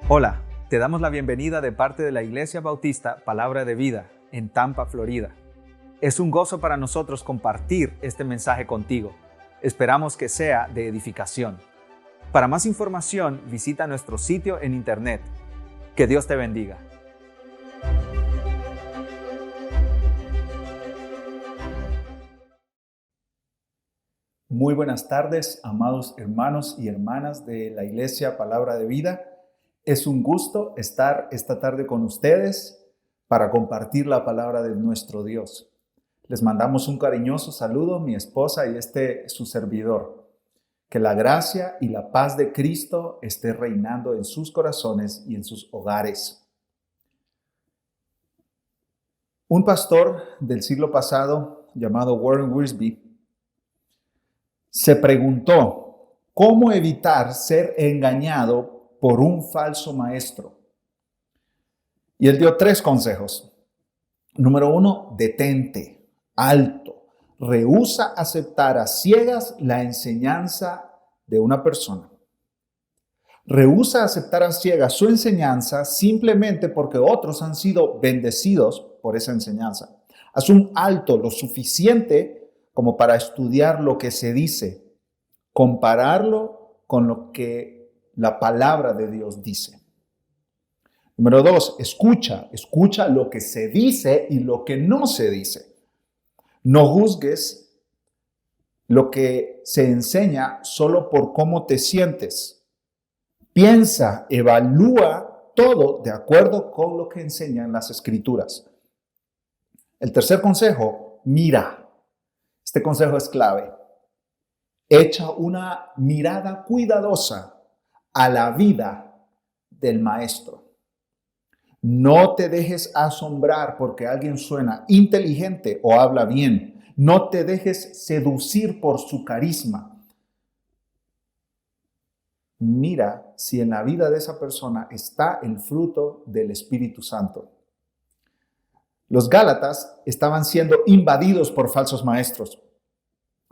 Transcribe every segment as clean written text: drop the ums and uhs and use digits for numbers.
Hola, te damos la bienvenida de parte de la Iglesia Bautista Palabra de Vida en Tampa, Florida. Es un gozo para nosotros compartir este mensaje contigo. Esperamos que sea de edificación. Para más información, visita nuestro sitio en internet. Que Dios te bendiga. Muy buenas tardes, amados hermanos y hermanas de la Iglesia Palabra de Vida. Es un gusto estar esta tarde con ustedes para compartir la palabra de nuestro Dios. Les mandamos un cariñoso saludo, mi esposa y su servidor. Que la gracia y la paz de Cristo esté reinando en sus corazones y en sus hogares. Un pastor del siglo pasado llamado Warren Wiersbe se preguntó cómo evitar ser engañado por un falso maestro. Y él dio 3 consejos. Número 1, detente, alto, rehúsa aceptar a ciegas la enseñanza de una persona. Rehúsa aceptar a ciegas su enseñanza simplemente porque otros han sido bendecidos por esa enseñanza. Haz un alto lo suficiente como para estudiar lo que se dice, compararlo con lo que la palabra de Dios dice. Número 2, escucha lo que se dice y lo que no se dice. No juzgues lo que se enseña solo por cómo te sientes. Piensa, evalúa todo de acuerdo con lo que enseñan las Escrituras. El tercer consejo, mira. Este consejo es clave. Echa una mirada cuidadosa a la vida del maestro. No te dejes asombrar porque alguien suena inteligente o habla bien. No te dejes seducir por su carisma. Mira si en la vida de esa persona está el fruto del Espíritu Santo. Los Gálatas estaban siendo invadidos por falsos maestros.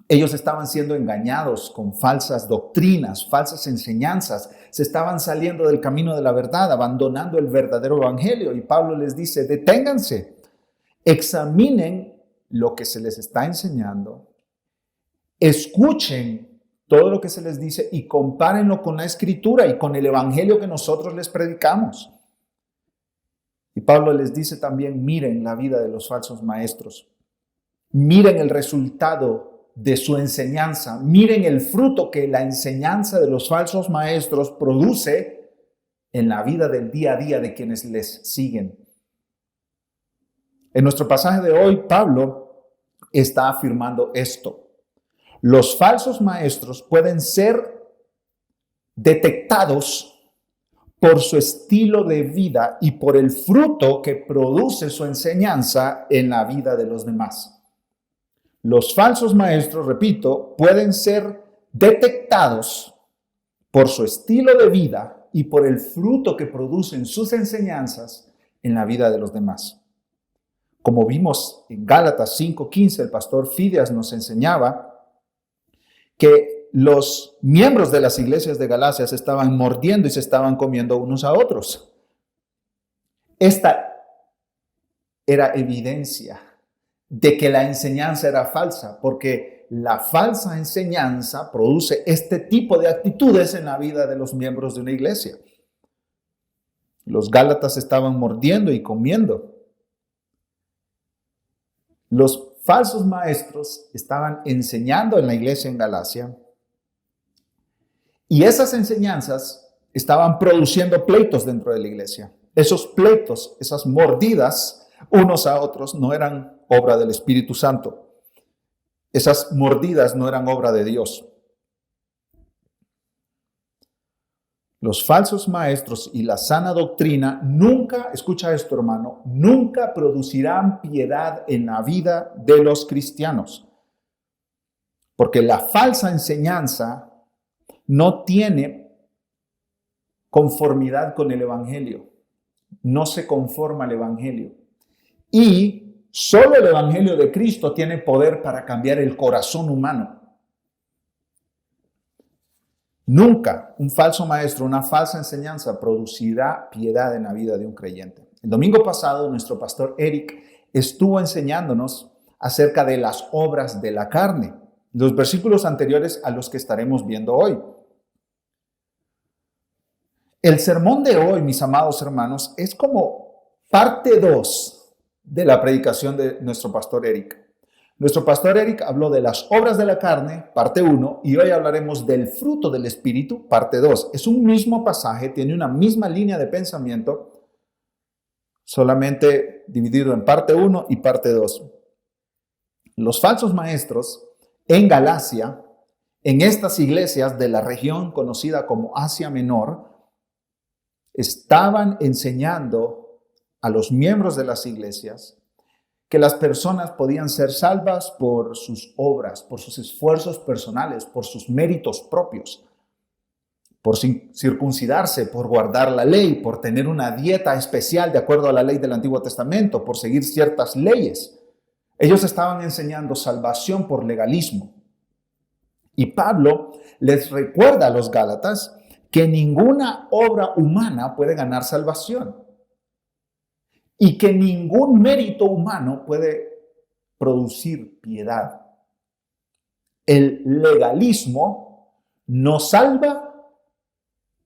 Ellos estaban siendo engañados con falsas doctrinas, falsas enseñanzas. Se estaban saliendo del camino de la verdad, abandonando el verdadero evangelio. Y Pablo les dice, deténganse, examinen lo que se les está enseñando, escuchen todo lo que se les dice y compárenlo con la Escritura y con el evangelio que nosotros les predicamos. Y Pablo les dice también, miren la vida de los falsos maestros. Miren el resultado de su enseñanza. Miren el fruto que la enseñanza de los falsos maestros produce en la vida del día a día de quienes les siguen. En nuestro pasaje de hoy, Pablo está afirmando esto. Los falsos maestros pueden ser detectados por su estilo de vida y por el fruto que produce su enseñanza en la vida de los demás. Los falsos maestros, repito, pueden ser detectados por su estilo de vida y por el fruto que producen sus enseñanzas en la vida de los demás. Como vimos en Gálatas 5:15, el pastor Fidias nos enseñaba que los miembros de las iglesias de Galacia se estaban mordiendo y se estaban comiendo unos a otros. Esta era evidencia de que la enseñanza era falsa, porque la falsa enseñanza produce este tipo de actitudes en la vida de los miembros de una iglesia. Los Gálatas estaban mordiendo y comiendo. Los falsos maestros estaban enseñando en la iglesia en Galacia y esas enseñanzas estaban produciendo pleitos dentro de la iglesia. Esos pleitos, esas mordidas unos a otros no eran obra del Espíritu Santo. Esas mordidas no eran obra de Dios. Los falsos maestros y la sana doctrina nunca, escucha esto hermano, nunca producirán piedad en la vida de los cristianos. Porque la falsa enseñanza no tiene conformidad con el evangelio. No se conforma al evangelio. Y solo el evangelio de Cristo tiene poder para cambiar el corazón humano. Nunca un falso maestro, una falsa enseñanza producirá piedad en la vida de un creyente. El domingo pasado, nuestro pastor Eric estuvo enseñándonos acerca de las obras de la carne, los versículos anteriores a los que estaremos viendo hoy. El sermón de hoy, mis amados hermanos, es como parte 2 de la predicación de nuestro pastor Eric. Nuestro pastor Eric habló de las obras de la carne, parte 1, y hoy hablaremos del fruto del Espíritu, parte 2. Es un mismo pasaje, tiene una misma línea de pensamiento, solamente dividido en parte 1 y parte 2. Los falsos maestros en Galacia, en estas iglesias de la región conocida como Asia Menor, estaban enseñando a los miembros de las iglesias que las personas podían ser salvas por sus obras, por sus esfuerzos personales, por sus méritos propios, por circuncidarse, por guardar la ley, por tener una dieta especial de acuerdo a la ley del Antiguo Testamento, por seguir ciertas leyes. Ellos estaban enseñando salvación por legalismo. Y Pablo les recuerda a los Gálatas que ninguna obra humana puede ganar salvación y que ningún mérito humano puede producir piedad. El legalismo no salva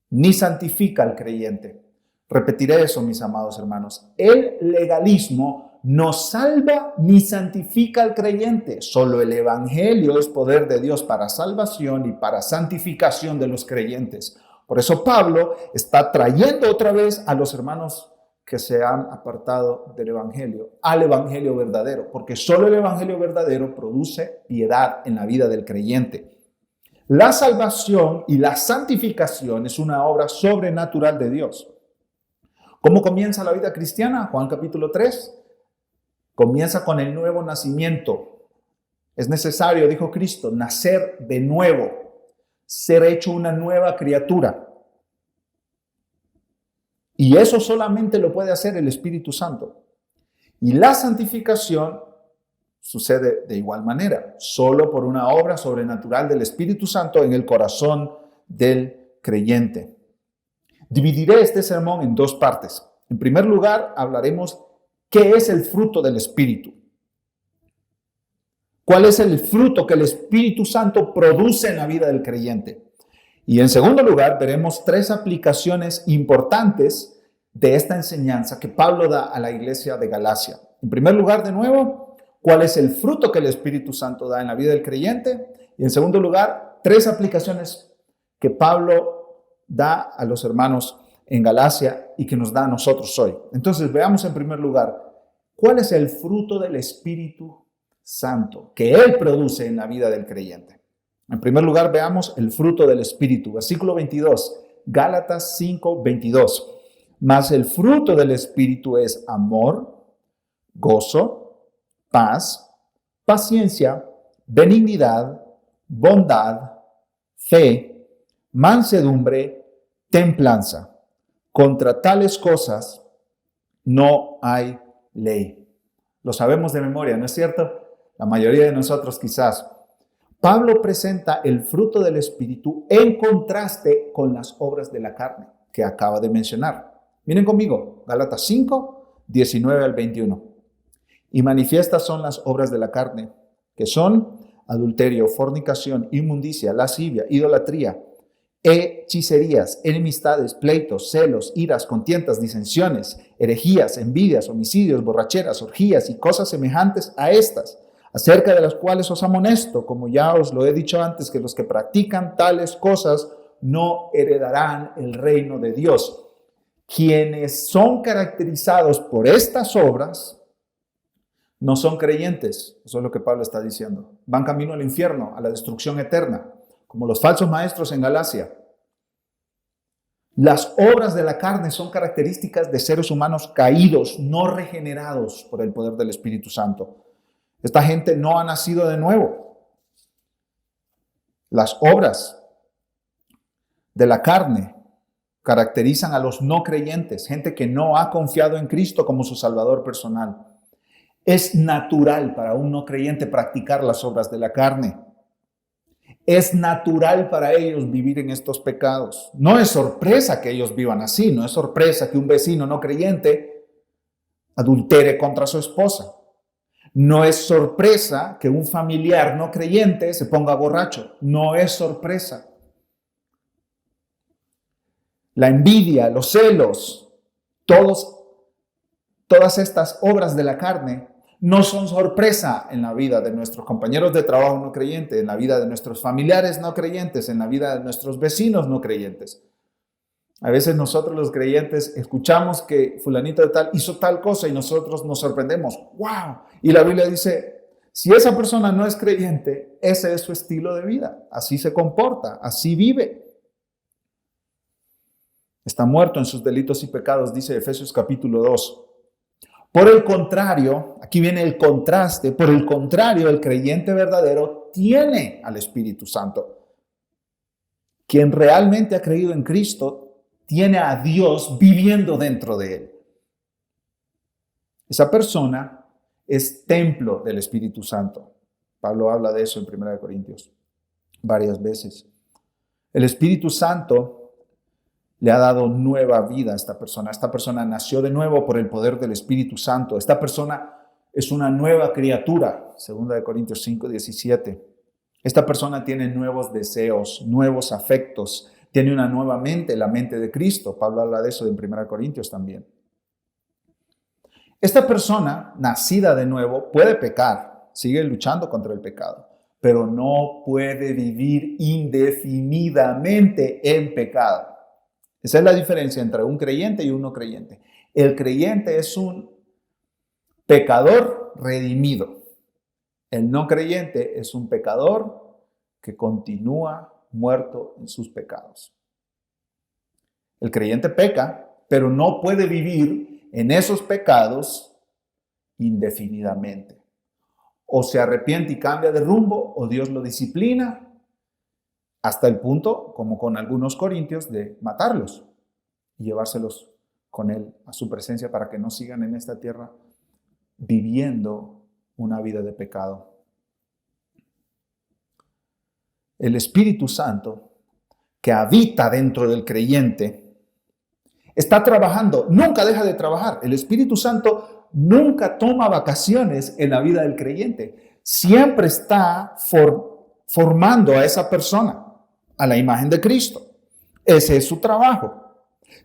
ni santifica al creyente. Repetiré eso, mis amados hermanos. El legalismo no salva ni santifica al creyente. Solo el evangelio es poder de Dios para salvación y para santificación de los creyentes. Por eso Pablo está trayendo otra vez a los hermanos que se han apartado del evangelio, al evangelio verdadero, porque solo el evangelio verdadero produce piedad en la vida del creyente. La salvación y la santificación es una obra sobrenatural de Dios. ¿Cómo comienza la vida cristiana? Juan capítulo 3. Comienza con el nuevo nacimiento. Es necesario, dijo Cristo, nacer de nuevo, ser hecho una nueva criatura. Y eso solamente lo puede hacer el Espíritu Santo. Y la santificación sucede de igual manera, solo por una obra sobrenatural del Espíritu Santo en el corazón del creyente. Dividiré este sermón en 2 partes. En primer lugar, hablaremos qué es el fruto del Espíritu. ¿Cuál es el fruto que el Espíritu Santo produce en la vida del creyente? Y en segundo lugar, veremos 3 aplicaciones importantes de esta enseñanza que Pablo da a la iglesia de Galacia. En primer lugar, de nuevo, ¿cuál es el fruto que el Espíritu Santo da en la vida del creyente? Y en segundo lugar, 3 aplicaciones que Pablo da a los hermanos en Galacia y que nos da a nosotros hoy. Entonces, veamos en primer lugar, ¿cuál es el fruto del Espíritu Santo que Él produce en la vida del creyente? En primer lugar, veamos el fruto del Espíritu. Versículo 22, Gálatas 5, 22. Mas el fruto del Espíritu es amor, gozo, paz, paciencia, benignidad, bondad, fe, mansedumbre, templanza. Contra tales cosas no hay ley. Lo sabemos de memoria, ¿no es cierto? La mayoría de nosotros quizás. Pablo presenta el fruto del Espíritu en contraste con las obras de la carne que acaba de mencionar. Miren conmigo, Gálatas 5, 19 al 21. Y manifiestas son las obras de la carne, que son adulterio, fornicación, inmundicia, lascivia, idolatría, hechicerías, enemistades, pleitos, celos, iras, contiendas, disensiones, herejías, envidias, homicidios, borracheras, orgías y cosas semejantes a estas, acerca de las cuales os amonesto, como ya os lo he dicho antes, que los que practican tales cosas no heredarán el reino de Dios. Quienes son caracterizados por estas obras no son creyentes. Eso es lo que Pablo está diciendo. Van camino al infierno, a la destrucción eterna, como los falsos maestros en Galacia. Las obras de la carne son características de seres humanos caídos, no regenerados por el poder del Espíritu Santo. Esta gente no ha nacido de nuevo. Las obras de la carne caracterizan a los no creyentes, gente que no ha confiado en Cristo como su Salvador personal. Es natural para un no creyente practicar las obras de la carne. Es natural para ellos vivir en estos pecados. No es sorpresa que ellos vivan así, no es sorpresa que un vecino no creyente adultere contra su esposa. No es sorpresa que un familiar no creyente se ponga borracho. No es sorpresa. La envidia, los celos, todas estas obras de la carne no son sorpresa en la vida de nuestros compañeros de trabajo no creyentes, en la vida de nuestros familiares no creyentes, en la vida de nuestros vecinos no creyentes. A veces nosotros los creyentes escuchamos que fulanito de tal hizo tal cosa y nosotros nos sorprendemos. ¡Wow! Y la Biblia dice, si esa persona no es creyente, ese es su estilo de vida. Así se comporta, así vive. Está muerto en sus delitos y pecados, dice Efesios capítulo 2. Por el contrario, aquí viene el contraste, por el contrario, el creyente verdadero tiene al Espíritu Santo. Quien realmente ha creído en Cristo tiene a Dios viviendo dentro de él. Esa persona es templo del Espíritu Santo. Pablo habla de eso en 1 Corintios varias veces. El Espíritu Santo le ha dado nueva vida a esta persona. Esta persona nació de nuevo por el poder del Espíritu Santo. Esta persona es una nueva criatura. 2 Corintios 5, 17. Esta persona tiene nuevos deseos, nuevos afectos. Tiene una nueva mente, la mente de Cristo. Pablo habla de eso en 1 Corintios también. Esta persona, nacida de nuevo, puede pecar. Sigue luchando contra el pecado. Pero no puede vivir indefinidamente en pecado. Esa es la diferencia entre un creyente y un no creyente. El creyente es un pecador redimido. El no creyente es un pecador que continúa muerto en sus pecados. El creyente peca, pero no puede vivir en esos pecados indefinidamente. O se arrepiente y cambia de rumbo, o Dios lo disciplina, hasta el punto, como con algunos corintios, de matarlos y llevárselos con él a su presencia para que no sigan en esta tierra viviendo una vida de pecado. El Espíritu Santo, que habita dentro del creyente, está trabajando, nunca deja de trabajar. El Espíritu Santo nunca toma vacaciones en la vida del creyente. Siempre está formando a esa persona a la imagen de Cristo. Ese es su trabajo.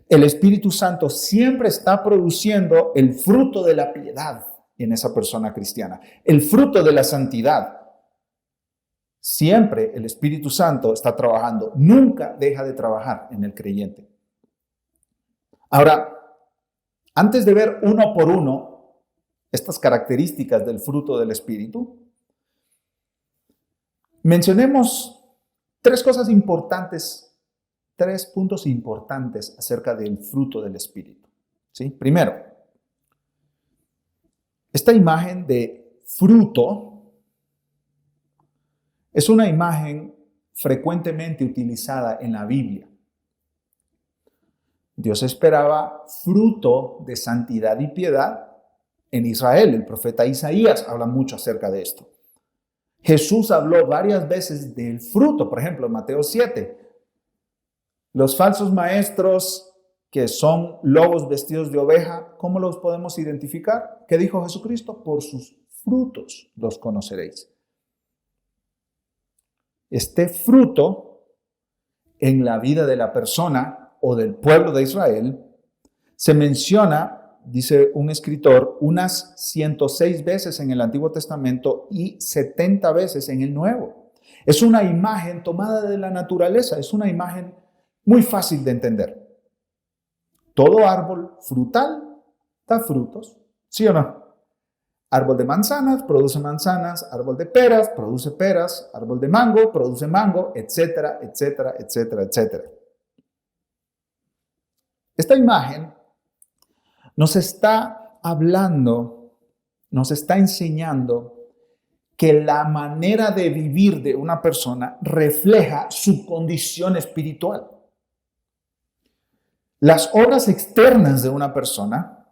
El Espíritu Santo siempre está produciendo el fruto de la piedad en esa persona cristiana, el fruto de la santidad. Siempre el Espíritu Santo está trabajando, nunca deja de trabajar en el creyente. Ahora, antes de ver uno por uno estas características del fruto del Espíritu, mencionemos tres puntos importantes acerca del fruto del Espíritu. ¿Sí? Primero, esta imagen de fruto es una imagen frecuentemente utilizada en la Biblia. Dios esperaba fruto de santidad y piedad en Israel. El profeta Isaías habla mucho acerca de esto. Jesús habló varias veces del fruto, por ejemplo, en Mateo 7. Los falsos maestros que son lobos vestidos de oveja, ¿cómo los podemos identificar? ¿Qué dijo Jesucristo? Por sus frutos los conoceréis. Este fruto en la vida de la persona o del pueblo de Israel se menciona, dice un escritor, unas 106 veces en el Antiguo Testamento y 70 veces en el Nuevo. Es una imagen tomada de la naturaleza, es una imagen muy fácil de entender. Todo árbol frutal da frutos, ¿sí o no? Árbol de manzanas produce manzanas, árbol de peras produce peras, árbol de mango produce mango, etcétera, etcétera, etcétera, etcétera. Esta imagen nos está hablando, nos está enseñando que la manera de vivir de una persona refleja su condición espiritual. Las obras externas de una persona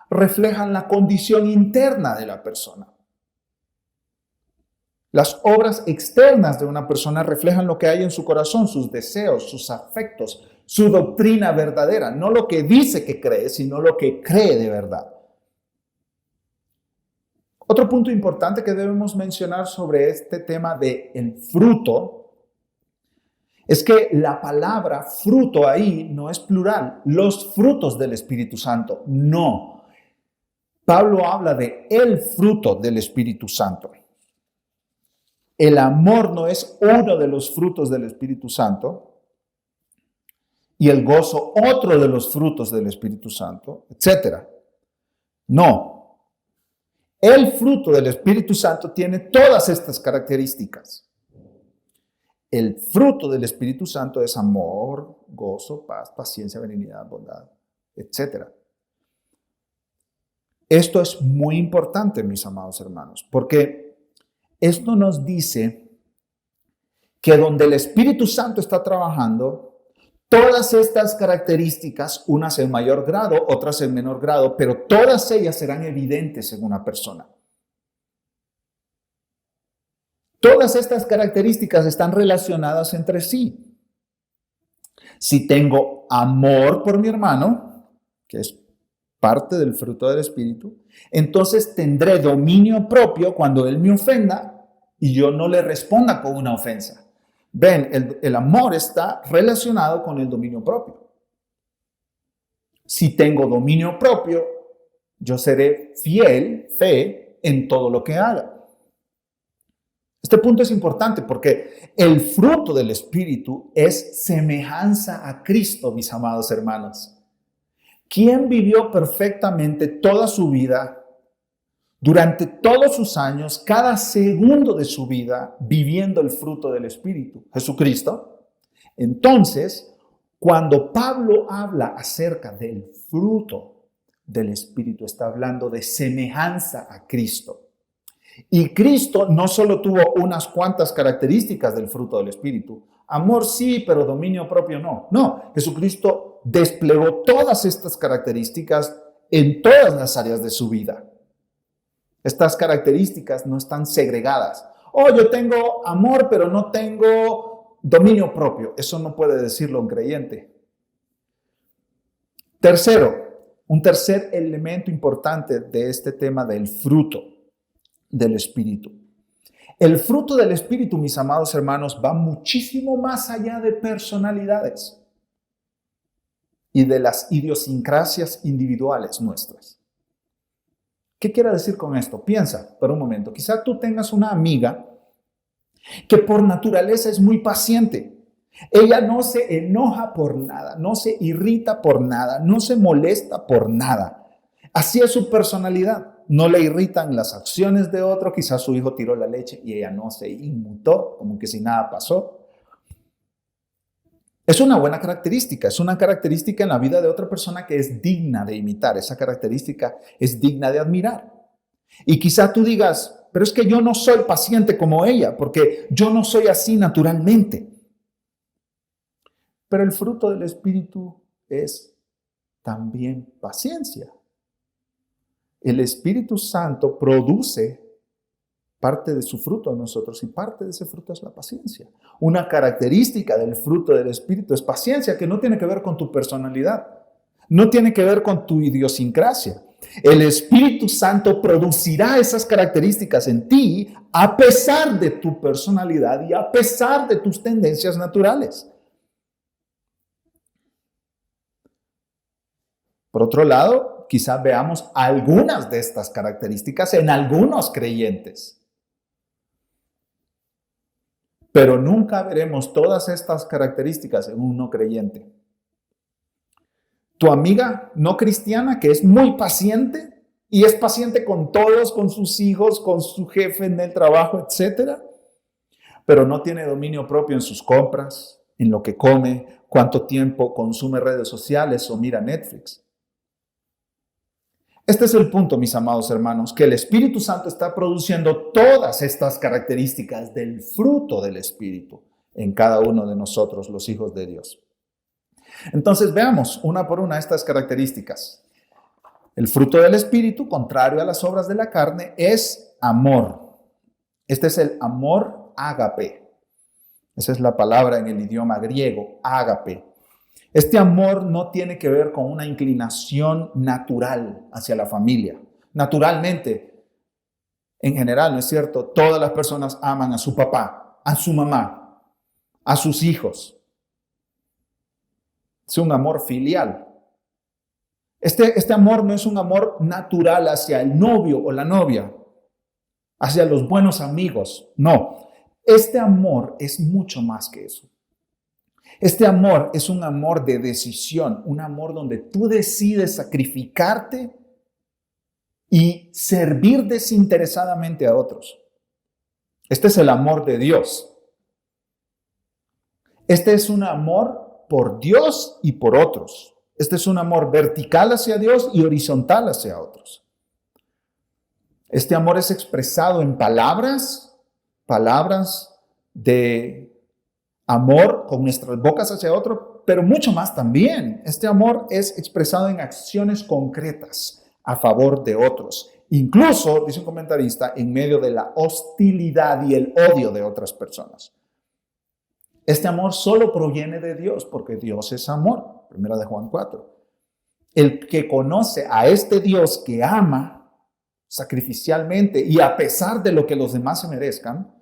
reflejan la condición interna de la persona. Las obras externas de una persona reflejan lo que hay en su corazón, sus deseos, sus afectos, su doctrina verdadera. No lo que dice que cree, sino lo que cree de verdad. Otro punto importante que debemos mencionar sobre este tema del fruto es que la palabra fruto ahí no es plural, los frutos del Espíritu Santo, no. Pablo habla de el fruto del Espíritu Santo. El amor no es uno de los frutos del Espíritu Santo y el gozo otro de los frutos del Espíritu Santo, etc. No. El fruto del Espíritu Santo tiene todas estas características. El fruto del Espíritu Santo es amor, gozo, paz, paciencia, benignidad, bondad, etc. Esto es muy importante, mis amados hermanos, porque esto nos dice que donde el Espíritu Santo está trabajando, todas estas características, unas en mayor grado, otras en menor grado, pero todas ellas serán evidentes en una persona. Todas estas características están relacionadas entre sí. Si tengo amor por mi hermano, que es parte del fruto del Espíritu, entonces tendré dominio propio cuando él me ofenda y yo no le responda con una ofensa. Ven, el amor está relacionado con el dominio propio. Si tengo dominio propio, yo seré fiel, fe, en todo lo que haga. Este punto es importante porque el fruto del Espíritu es semejanza a Cristo, mis amados hermanos. ¿Quién vivió perfectamente toda su vida, durante todos sus años, cada segundo de su vida, viviendo el fruto del Espíritu? Jesucristo. Entonces, cuando Pablo habla acerca del fruto del Espíritu, está hablando de semejanza a Cristo. Y Cristo no solo tuvo unas cuantas características del fruto del Espíritu. Amor sí, pero dominio propio no. No, Jesucristo desplegó todas estas características en todas las áreas de su vida. Estas características no están segregadas. Oh, yo tengo amor, pero no tengo dominio propio. Eso no puede decirlo un creyente. Tercero, un tercer elemento importante de este tema del fruto del Espíritu. El fruto del Espíritu, mis amados hermanos, va muchísimo más allá de personalidades y de las idiosincrasias individuales nuestras. ¿Qué quiere decir con esto? Piensa por un momento. Quizá tú tengas una amiga que por naturaleza es muy paciente. Ella no se enoja por nada, no se irrita por nada, no se molesta por nada. Así es su personalidad. No le irritan las acciones de otro. Quizás su hijo tiró la leche y ella no se inmutó, como que si nada pasó. Es una buena característica, es una característica en la vida de otra persona que es digna de imitar. Esa característica es digna de admirar. Y quizá tú digas, pero es que yo no soy paciente como ella, porque yo no soy así naturalmente. Pero el fruto del Espíritu es también paciencia. El Espíritu Santo produce parte de su fruto en nosotros y parte de ese fruto es la paciencia. Una característica del fruto del Espíritu es paciencia, que no tiene que ver con tu personalidad, no tiene que ver con tu idiosincrasia. El Espíritu Santo producirá esas características en ti a pesar de tu personalidad y a pesar de tus tendencias naturales. Por otro lado, quizás veamos algunas de estas características en algunos creyentes. Pero nunca veremos todas estas características en un no creyente. Tu amiga no cristiana que es muy paciente y es paciente con todos, con sus hijos, con su jefe en el trabajo, etc. Pero no tiene dominio propio en sus compras, en lo que come, cuánto tiempo consume redes sociales o mira Netflix. Este es el punto, mis amados hermanos, que el Espíritu Santo está produciendo todas estas características del fruto del Espíritu en cada uno de nosotros, los hijos de Dios. Entonces veamos una por una estas características. El fruto del Espíritu, contrario a las obras de la carne, es amor. Este es el amor ágape. Esa es la palabra en el idioma griego, ágape. Este amor no tiene que ver con una inclinación natural hacia la familia. Naturalmente, en general, ¿no es cierto? Todas las personas aman a su papá, a su mamá, a sus hijos. Es un amor filial. Este amor no es un amor natural hacia el novio o la novia, hacia los buenos amigos. No, este amor es mucho más que eso. Este amor es un amor de decisión, un amor donde tú decides sacrificarte y servir desinteresadamente a otros. Este es el amor de Dios. Este es un amor por Dios y por otros. Este es un amor vertical hacia Dios y horizontal hacia otros. Este amor es expresado en palabras de amor con nuestras bocas hacia otro, pero mucho más también. Este amor es expresado en acciones concretas a favor de otros. Incluso, dice un comentarista, en medio de la hostilidad y el odio de otras personas. Este amor solo proviene de Dios, porque Dios es amor. Primera de Juan 4. El que conoce a este Dios que ama sacrificialmente y a pesar de lo que los demás se merezcan,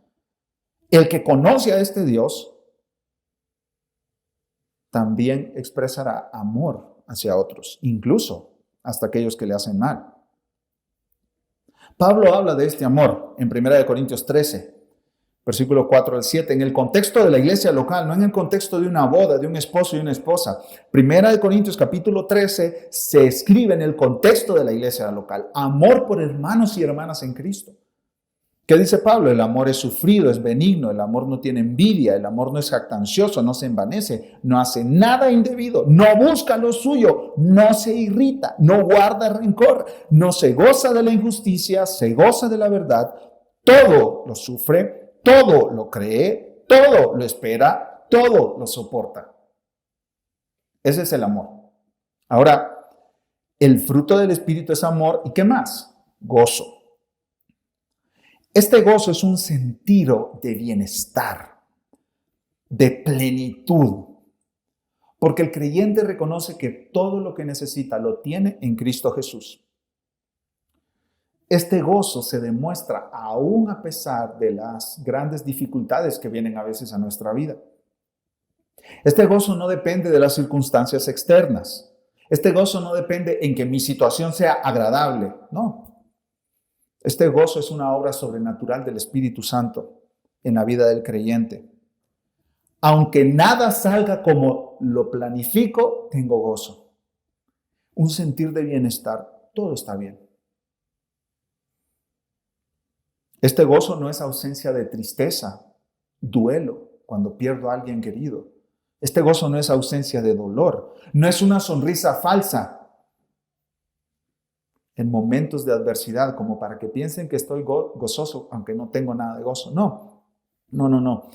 el que conoce a este Dios también expresará amor hacia otros, incluso hasta aquellos que le hacen mal. Pablo habla de este amor en 1 Corintios 13, versículo 4 al 7, en el contexto de la iglesia local, no en el contexto de una boda, de un esposo y una esposa. 1 Corintios capítulo 13 se escribe en el contexto de la iglesia local. Amor por hermanos y hermanas en Cristo. ¿Qué dice Pablo? El amor es sufrido, es benigno, el amor no tiene envidia, el amor no es jactancioso, no se envanece, no hace nada indebido, no busca lo suyo, no se irrita, no guarda rencor, no se goza de la injusticia, se goza de la verdad, todo lo sufre, todo lo cree, todo lo espera, todo lo soporta. Ese es el amor. Ahora, el fruto del Espíritu es amor, ¿y qué más? Gozo. Este gozo es un sentido de bienestar, de plenitud, porque el creyente reconoce que todo lo que necesita lo tiene en Cristo Jesús. Este gozo se demuestra aún a pesar de las grandes dificultades que vienen a veces a nuestra vida. Este gozo no depende de las circunstancias externas. Este gozo no depende en que mi situación sea agradable, no. Este gozo es una obra sobrenatural del Espíritu Santo en la vida del creyente. Aunque nada salga como lo planifico, tengo gozo. Un sentir de bienestar, todo está bien. Este gozo no es ausencia de tristeza, duelo, cuando pierdo a alguien querido. Este gozo no es ausencia de dolor, no es una sonrisa falsa en momentos de adversidad, como para que piensen que estoy gozoso, aunque no tengo nada de gozo. No.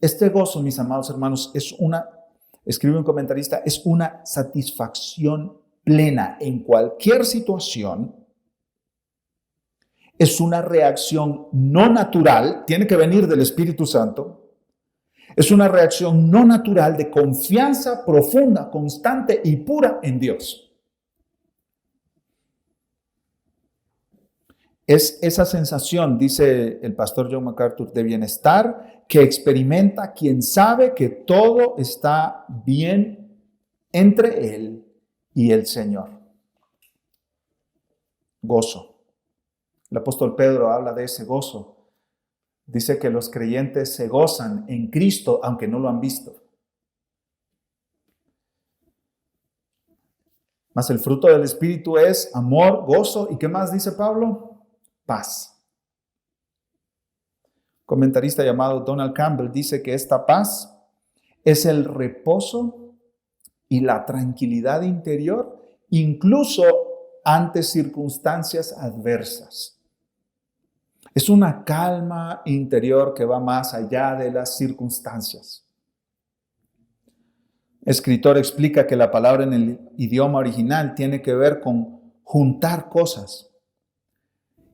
Este gozo, mis amados hermanos, escribe un comentarista, es una satisfacción plena en cualquier situación. Es una reacción no natural, tiene que venir del Espíritu Santo. Es una reacción no natural de confianza profunda, constante y pura en Dios. Es esa sensación, dice el pastor John MacArthur, de bienestar que experimenta quien sabe que todo está bien entre él y el Señor. Gozo. El apóstol Pedro habla de ese gozo. Dice que los creyentes se gozan en Cristo aunque no lo han visto. Mas el fruto del Espíritu es amor, gozo y ¿qué más dice Pablo? Paz. Un comentarista llamado Donald Campbell dice que esta paz es el reposo y la tranquilidad interior, incluso ante circunstancias adversas. Es una calma interior que va más allá de las circunstancias. El escritor explica que la palabra en el idioma original tiene que ver con juntar cosas.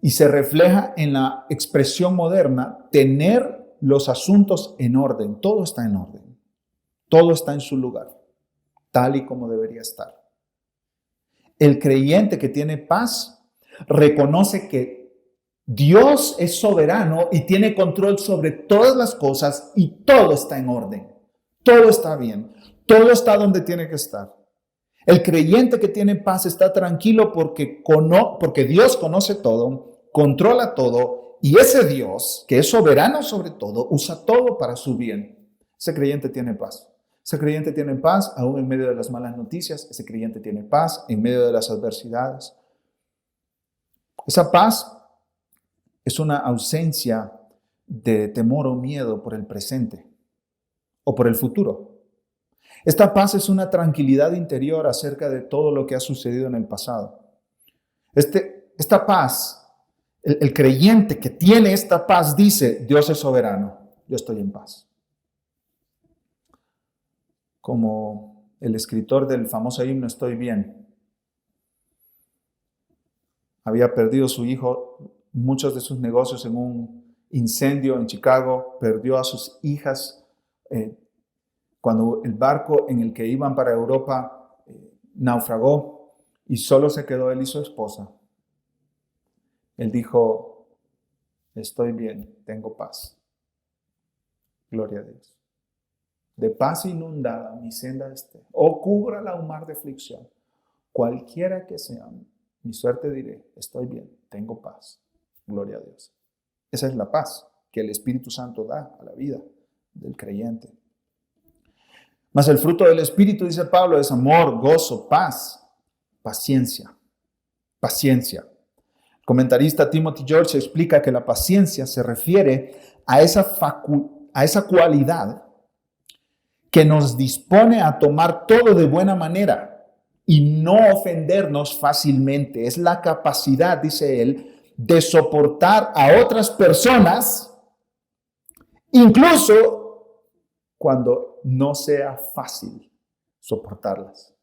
y se refleja en la expresión moderna, tener los asuntos en orden. Todo está en orden. Todo está en su lugar, tal y como debería estar. El creyente que tiene paz reconoce que Dios es soberano y tiene control sobre todas las cosas y todo está en orden. Todo está bien. Todo está donde tiene que estar. El creyente que tiene paz está tranquilo porque Dios conoce todo, controla todo y ese Dios, que es soberano sobre todo, usa todo para su bien. Ese creyente tiene paz. Ese creyente tiene paz aún en medio de las malas noticias. Ese creyente tiene paz en medio de las adversidades. Esa paz es una ausencia de temor o miedo por el presente o por el futuro. Esta paz es una tranquilidad interior acerca de todo lo que ha sucedido en el pasado. Esta paz, el creyente que tiene esta paz dice, Dios es soberano, yo estoy en paz. Como el escritor del famoso himno Estoy bien, había perdido su hijo, muchos de sus negocios en un incendio en Chicago, perdió a sus hijas cuando el barco en el que iban para Europa naufragó y solo se quedó él y su esposa. Él dijo, estoy bien, tengo paz. Gloria a Dios. De paz inundada mi senda esté, o cúbrala un mar de aflicción. Cualquiera que sea mi suerte diré, estoy bien, tengo paz. Gloria a Dios. Esa es la paz que el Espíritu Santo da a la vida del creyente. Mas el fruto del Espíritu, dice Pablo, es amor, gozo, paz, paciencia. Paciencia. El comentarista Timothy George explica que la paciencia se refiere a esa cualidad que nos dispone a tomar todo de buena manera y no ofendernos fácilmente. Es la capacidad, dice él, de soportar a otras personas, incluso cuando no sea fácil soportarlas.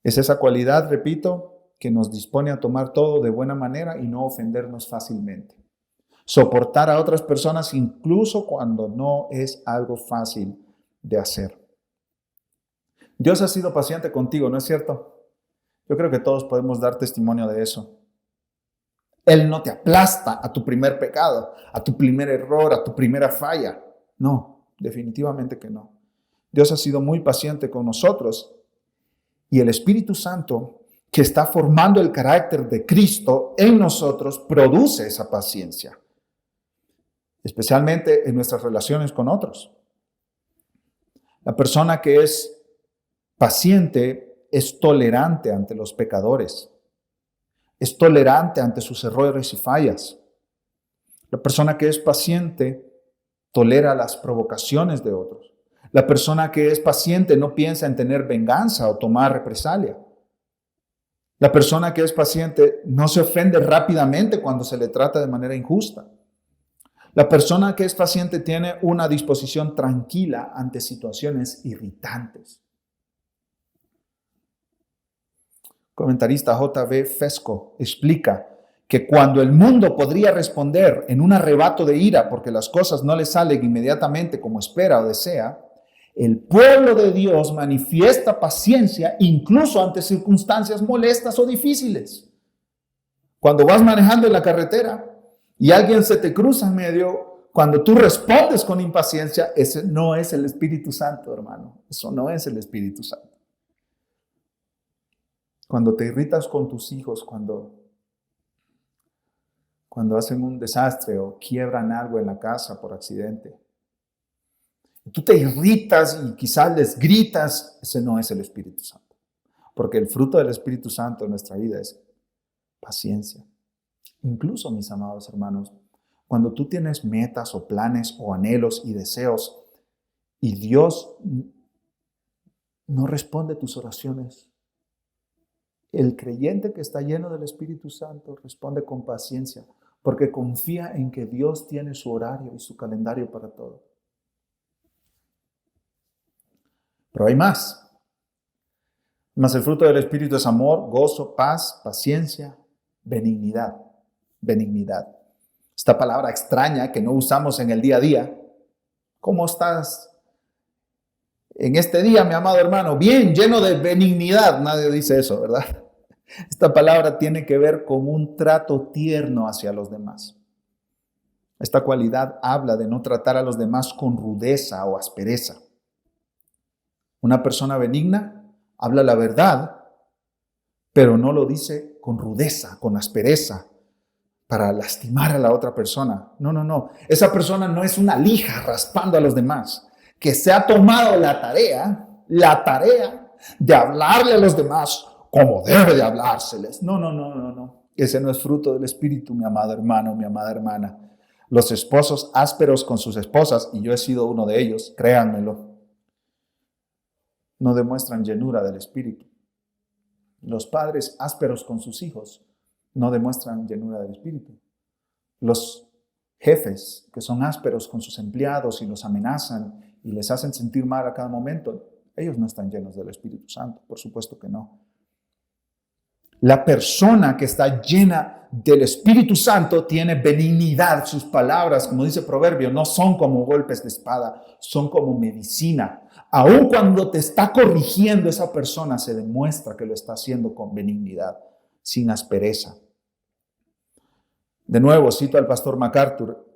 Es esa cualidad, repito, que nos dispone a tomar todo de buena manera y no ofendernos fácilmente. Soportar a otras personas incluso cuando no es algo fácil de hacer. Dios ha sido paciente contigo, ¿no es cierto? Yo creo que todos podemos dar testimonio de eso. Él no te aplasta a tu primer pecado, a tu primer error, a tu primera falla. No, definitivamente que no. Dios ha sido muy paciente con nosotros y el Espíritu Santo, que está formando el carácter de Cristo en nosotros, produce esa paciencia, especialmente en nuestras relaciones con otros. La persona que es paciente es tolerante ante los pecadores, es tolerante ante sus errores y fallas. La persona que es paciente tolera las provocaciones de otros. La persona que es paciente no piensa en tener venganza o tomar represalia. La persona que es paciente no se ofende rápidamente cuando se le trata de manera injusta. La persona que es paciente tiene una disposición tranquila ante situaciones irritantes. El comentarista J.B. Fesco explica que cuando el mundo podría responder en un arrebato de ira porque las cosas no le salen inmediatamente como espera o desea, el pueblo de Dios manifiesta paciencia incluso ante circunstancias molestas o difíciles. Cuando vas manejando en la carretera y alguien se te cruza en medio, cuando tú respondes con impaciencia, ese no es el Espíritu Santo, hermano. Eso no es el Espíritu Santo. Cuando te irritas con tus hijos, cuando hacen un desastre o quiebran algo en la casa por accidente, tú te irritas y quizás les gritas, ese no es el Espíritu Santo. Porque el fruto del Espíritu Santo en nuestra vida es paciencia. Incluso, mis amados hermanos, cuando tú tienes metas o planes o anhelos y deseos y Dios no responde tus oraciones, el creyente que está lleno del Espíritu Santo responde con paciencia porque confía en que Dios tiene su horario y su calendario para todo. Pero hay más. Mas el fruto del Espíritu es amor, gozo, paz, paciencia, benignidad. Benignidad. Esta palabra extraña que no usamos en el día a día. ¿Cómo estás en este día, mi amado hermano? Bien, lleno de benignidad. Nadie dice eso, ¿verdad? Esta palabra tiene que ver con un trato tierno hacia los demás. Esta cualidad habla de no tratar a los demás con rudeza o aspereza. Una persona benigna habla la verdad, pero no lo dice con rudeza, con aspereza, para lastimar a la otra persona. No. Esa persona no es una lija raspando a los demás, que se ha tomado la tarea de hablarle a los demás como debe de hablárseles. No. Ese no es fruto del Espíritu, mi amado hermano, mi amada hermana. Los esposos ásperos con sus esposas, y yo he sido uno de ellos, créanmelo, no demuestran llenura del Espíritu. Los padres ásperos con sus hijos no demuestran llenura del Espíritu. Los jefes que son ásperos con sus empleados y los amenazan y les hacen sentir mal a cada momento, ellos no están llenos del Espíritu Santo, por supuesto que no. La persona que está llena del Espíritu Santo tiene benignidad. Sus palabras, como dice Proverbio, no son como golpes de espada, son como medicina. Aun cuando te está corrigiendo esa persona, se demuestra que lo está haciendo con benignidad, sin aspereza. De nuevo, cito al pastor MacArthur,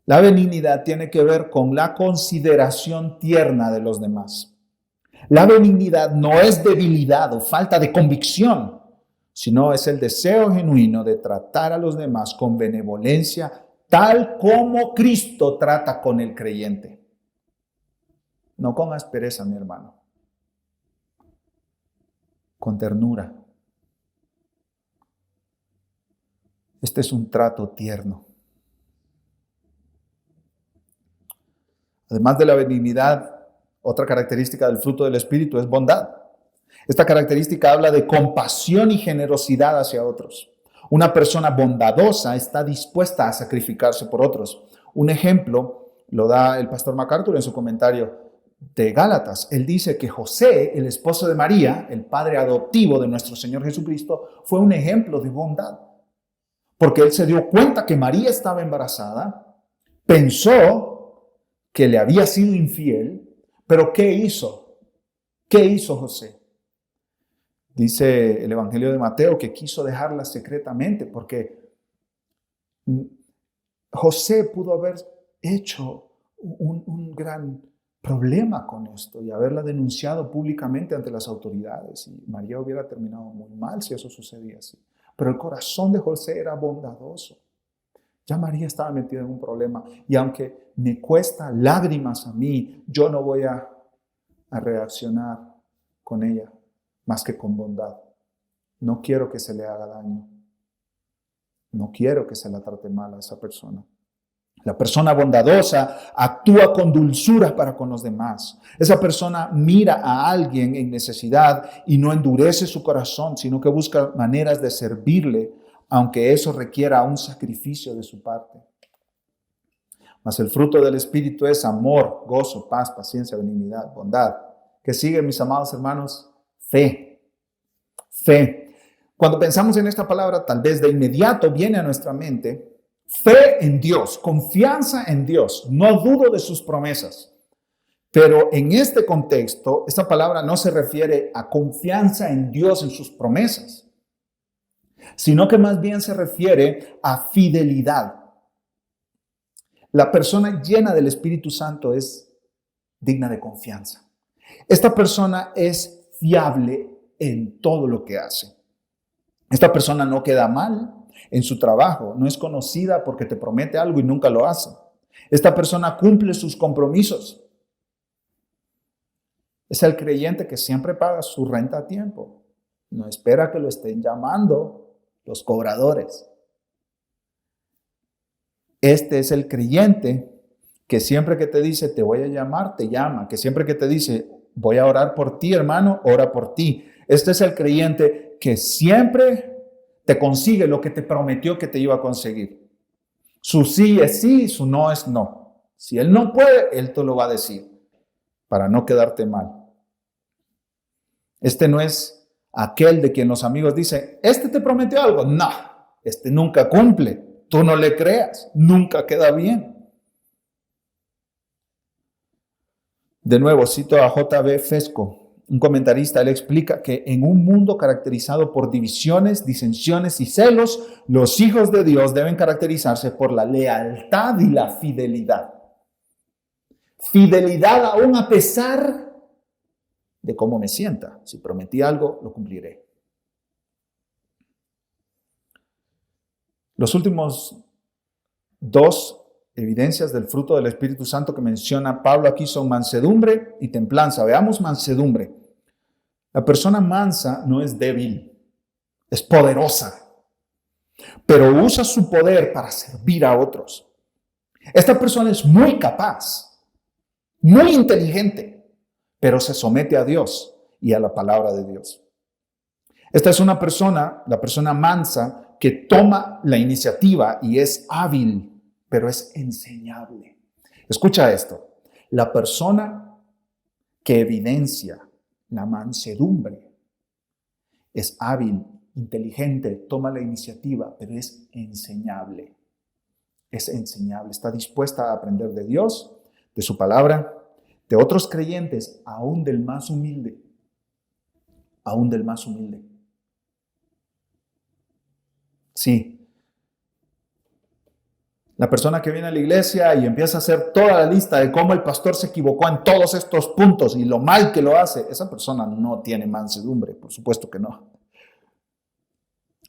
la benignidad tiene que ver con la consideración tierna de los demás. La benignidad no es debilidad o falta de convicción, sino es el deseo genuino de tratar a los demás con benevolencia, tal como Cristo trata con el creyente. No con aspereza, mi hermano, con ternura. Este es un trato tierno. Además de la benignidad, otra característica del fruto del Espíritu es bondad. Esta característica habla de compasión y generosidad hacia otros. Una persona bondadosa está dispuesta a sacrificarse por otros. Un ejemplo lo da el pastor MacArthur en su comentario de Gálatas. Él dice que José, el esposo de María, el padre adoptivo de nuestro Señor Jesucristo, fue un ejemplo de bondad. Porque él se dio cuenta que María estaba embarazada, pensó que le había sido infiel, pero ¿qué hizo? ¿Qué hizo José? Dice el Evangelio de Mateo que quiso dejarla secretamente porque José pudo haber hecho un gran problema con esto y haberla denunciado públicamente ante las autoridades. Y María hubiera terminado muy mal si eso sucedía así. Pero el corazón de José era bondadoso. Ya María estaba metida en un problema y aunque me cuesta lágrimas a mí, yo no voy a reaccionar con ella más que con bondad. No quiero que se le haga daño. No quiero que se la trate mal a esa persona. La persona bondadosa actúa con dulzura para con los demás. Esa persona mira a alguien en necesidad y no endurece su corazón, sino que busca maneras de servirle, aunque eso requiera un sacrificio de su parte. Mas el fruto del Espíritu es amor, gozo, paz, paciencia, benignidad, bondad. ¿Qué sigue, mis amados hermanos? Fe. Fe. Cuando pensamos en esta palabra, tal vez de inmediato viene a nuestra mente fe en Dios, confianza en Dios. No dudo de sus promesas. Pero en este contexto, esta palabra no se refiere a confianza en Dios, en sus promesas, sino que más bien se refiere a fidelidad. La persona llena del Espíritu Santo es digna de confianza. Esta persona es fiable en todo lo que hace. Esta persona no queda mal en su trabajo, no es conocida porque te promete algo y nunca lo hace. Esta persona cumple sus compromisos. Es el creyente que siempre paga su renta a tiempo. No espera que lo estén llamando los cobradores. Este es el creyente que siempre que te dice te voy a llamar, te llama. Que siempre que te dice voy a orar por ti, hermano, ora por ti. Este es el creyente que siempre te consigue lo que te prometió que te iba a conseguir. Su sí es sí, su no es no. Si él no puede, él te lo va a decir para no quedarte mal. Este no es aquel de quien los amigos dicen, este te prometió algo. No, este nunca cumple. Tú no le creas, nunca queda bien. De nuevo, cito a J.B. Fesco, un comentarista. Él explica que en un mundo caracterizado por divisiones, disensiones y celos, los hijos de Dios deben caracterizarse por la lealtad y la fidelidad. Fidelidad aún a pesar de cómo me sienta. Si prometí algo, lo cumpliré. Los últimos dos evidencias del fruto del Espíritu Santo que menciona Pablo aquí son mansedumbre y templanza. Veamos mansedumbre. La persona mansa no es débil, es poderosa, pero usa su poder para servir a otros. Esta persona es muy capaz, muy inteligente, pero se somete a Dios y a la palabra de Dios. Esta es una persona, la persona mansa, que toma la iniciativa y es hábil, pero es enseñable. Escucha esto. La persona que evidencia la mansedumbre es hábil, inteligente, toma la iniciativa, pero es enseñable. Es enseñable, está dispuesta a aprender de Dios, de su palabra, de otros creyentes, aún del más humilde. Aún del más humilde. Sí. La persona que viene a la iglesia y empieza a hacer toda la lista de cómo el pastor se equivocó en todos estos puntos y lo mal que lo hace, esa persona no tiene mansedumbre, por supuesto que no.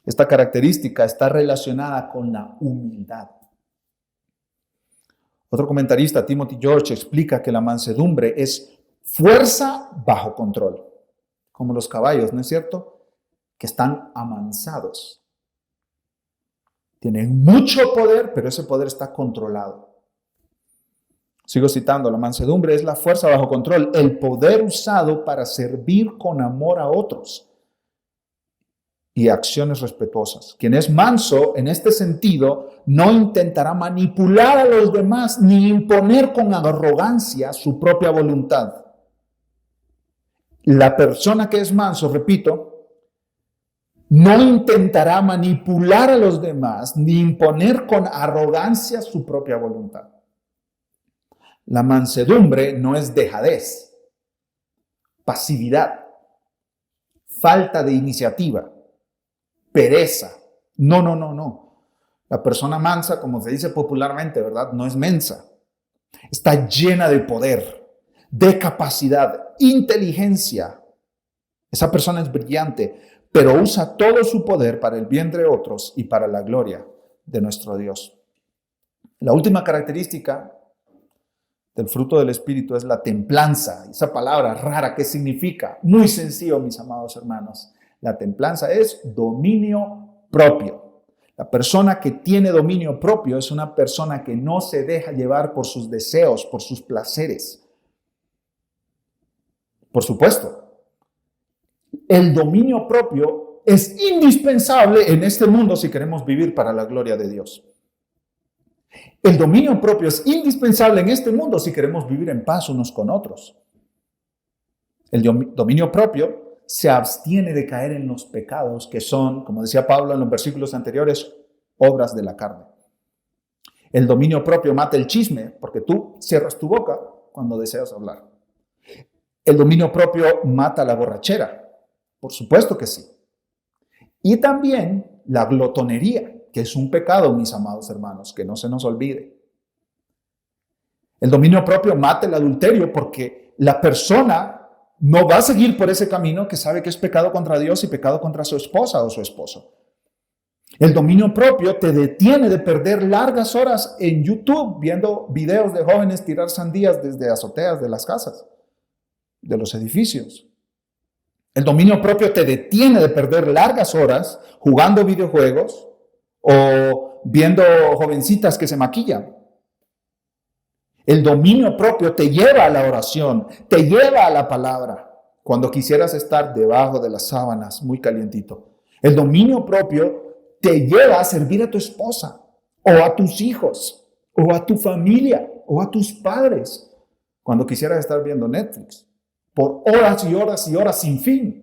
Esta característica está relacionada con la humildad. Otro comentarista, Timothy George, explica que la mansedumbre es fuerza bajo control, como los caballos, ¿no es cierto? Que están amansados. Tienen mucho poder, pero ese poder está controlado. Sigo citando, la mansedumbre es la fuerza bajo control, el poder usado para servir con amor a otros y acciones respetuosas. Quien es manso en este sentido no intentará manipular a los demás ni imponer con arrogancia su propia voluntad. La persona que es manso, repito, no intentará manipular a los demás ni imponer con arrogancia su propia voluntad. La mansedumbre no es dejadez, pasividad, falta de iniciativa, pereza. No. La persona mansa, como se dice popularmente, ¿verdad? No es mensa. Está llena de poder, de capacidad, inteligencia. Esa persona es brillante, pero usa todo su poder para el bien de otros y para la gloria de nuestro Dios. La última característica del fruto del Espíritu es la templanza. Esa palabra rara, ¿qué significa? Muy sencillo, mis amados hermanos. La templanza es dominio propio. La persona que tiene dominio propio es una persona que no se deja llevar por sus deseos, por sus placeres. Por supuesto, el dominio propio es indispensable en este mundo si queremos vivir para la gloria de Dios. El dominio propio es indispensable en este mundo si queremos vivir en paz unos con otros. El dominio propio se abstiene de caer en los pecados que son, como decía Pablo en los versículos anteriores, obras de la carne. El dominio propio mata el chisme porque tú cierras tu boca cuando deseas hablar. El dominio propio mata la borrachera. Por supuesto que sí. Y también la glotonería, que es un pecado, mis amados hermanos, que no se nos olvide. El dominio propio mata el adulterio porque la persona no va a seguir por ese camino que sabe que es pecado contra Dios y pecado contra su esposa o su esposo. El dominio propio te detiene de perder largas horas en YouTube viendo videos de jóvenes tirar sandías desde azoteas de las casas, de los edificios. El dominio propio te detiene de perder largas horas jugando videojuegos o viendo jovencitas que se maquillan. El dominio propio te lleva a la oración, te lleva a la palabra cuando quisieras estar debajo de las sábanas muy calientito. El dominio propio te lleva a servir a tu esposa o a tus hijos o a tu familia o a tus padres cuando quisieras estar viendo Netflix. por horas y horas y horas sin fin.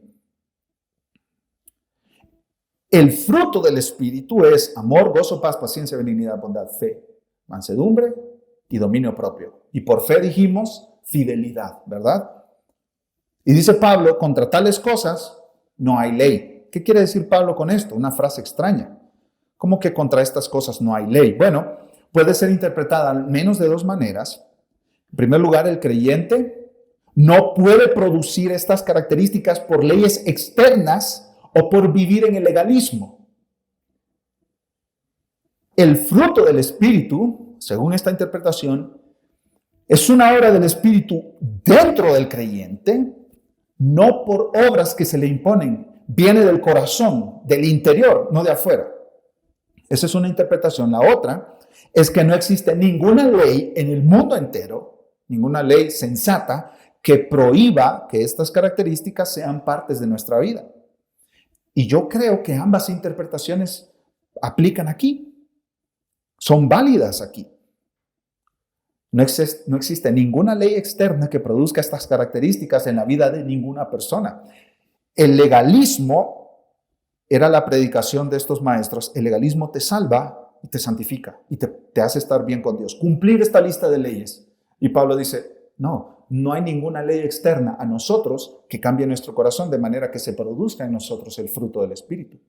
El fruto del Espíritu es amor, gozo, paz, paciencia, benignidad, bondad, fe, mansedumbre y dominio propio. Y por fe dijimos fidelidad, ¿verdad? Y dice Pablo, contra tales cosas no hay ley. ¿Qué quiere decir Pablo con esto? Una frase extraña. ¿Cómo que contra estas cosas no hay ley? Bueno, puede ser interpretada al menos de dos maneras. En primer lugar, el creyente no puede producir estas características por leyes externas o por vivir en el legalismo. El fruto del Espíritu, según esta interpretación, es una obra del Espíritu dentro del creyente, no por obras que se le imponen. Viene del corazón, del interior, no de afuera. Esa es una interpretación. La otra es que no existe ninguna ley en el mundo entero, ninguna ley sensata, que prohíba que estas características sean partes de nuestra vida. Y yo creo que ambas interpretaciones aplican aquí. Son válidas aquí. No existe ninguna ley externa que produzca estas características en la vida de ninguna persona. El legalismo era la predicación de estos maestros. El legalismo te salva y te santifica y te hace estar bien con Dios. Cumplir esta lista de leyes. Y Pablo dice, no hay ninguna ley externa a nosotros que cambie nuestro corazón de manera que se produzca en nosotros el fruto del Espíritu.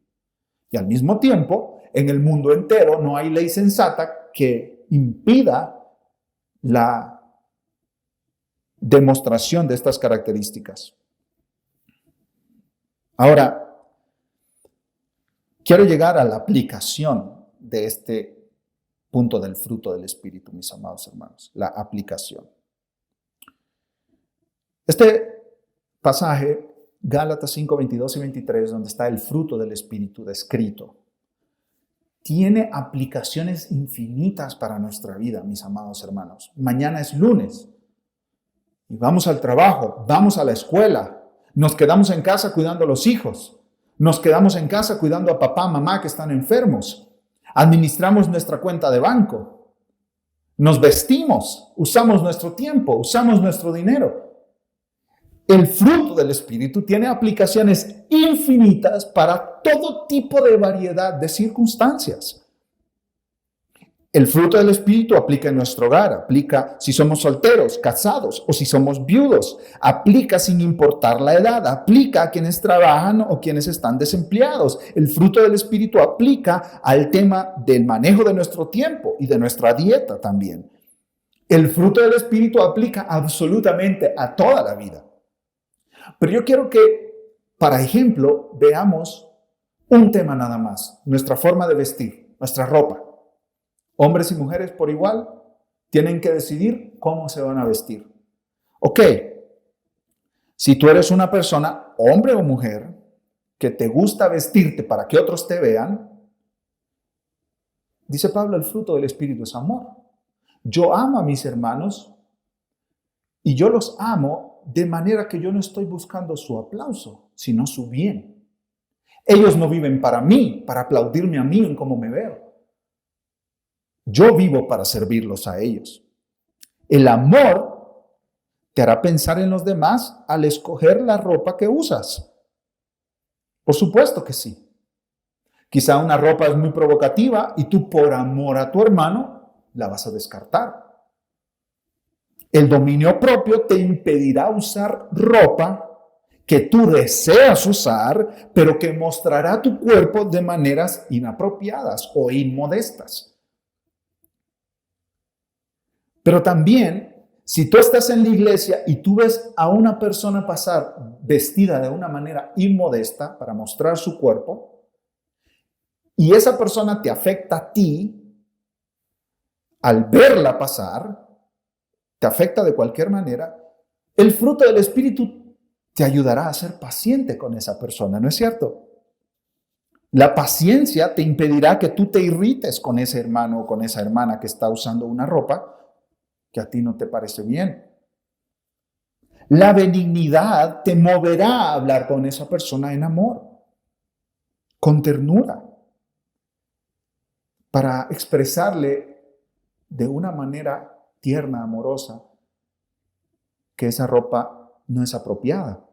Y al mismo tiempo, en el mundo entero no hay ley sensata que impida la demostración de estas características. Ahora, quiero llegar a la aplicación de este punto del fruto del Espíritu, mis amados hermanos, la aplicación. Este pasaje, Gálatas 5, 22 y 23, donde está el fruto del Espíritu descrito, tiene aplicaciones infinitas para nuestra vida, mis amados hermanos. Mañana es lunes y vamos al trabajo, vamos a la escuela, nos quedamos en casa cuidando a los hijos, nos quedamos en casa cuidando a papá, mamá que están enfermos, administramos nuestra cuenta de banco, nos vestimos, usamos nuestro tiempo, usamos nuestro dinero. El fruto del Espíritu tiene aplicaciones infinitas para todo tipo de variedad de circunstancias. El fruto del Espíritu aplica en nuestro hogar, aplica si somos solteros, casados o si somos viudos, aplica sin importar la edad, aplica a quienes trabajan o quienes están desempleados. El fruto del Espíritu aplica al tema del manejo de nuestro tiempo y de nuestra dieta también. El fruto del Espíritu aplica absolutamente a toda la vida. Pero yo quiero que, para ejemplo, veamos un tema nada más, nuestra forma de vestir, nuestra ropa. Hombres y mujeres por igual tienen que decidir cómo se van a vestir. Ok, si tú eres una persona, hombre o mujer, que te gusta vestirte para que otros te vean, dice Pablo, el fruto del Espíritu es amor. Yo amo a mis hermanos y yo los amo de manera que yo no estoy buscando su aplauso, sino su bien. Ellos no viven para mí, para aplaudirme a mí en cómo me veo. Yo vivo para servirlos a ellos. El amor te hará pensar en los demás al escoger la ropa que usas. Por supuesto que sí. Quizá una ropa es muy provocativa y tú por amor a tu hermano la vas a descartar. El dominio propio te impedirá usar ropa que tú deseas usar, pero que mostrará tu cuerpo de maneras inapropiadas o inmodestas. Pero también, si tú estás en la iglesia y tú ves a una persona pasar vestida de una manera inmodesta para mostrar su cuerpo, y esa persona te afecta a ti, al verla pasar, te afecta de cualquier manera, el fruto del Espíritu te ayudará a ser paciente con esa persona, ¿no es cierto? La paciencia te impedirá que tú te irrites con ese hermano o con esa hermana que está usando una ropa que a ti no te parece bien. La benignidad te moverá a hablar con esa persona en amor, con ternura, para expresarle de una manera tierna, amorosa, que esa ropa no es apropiada.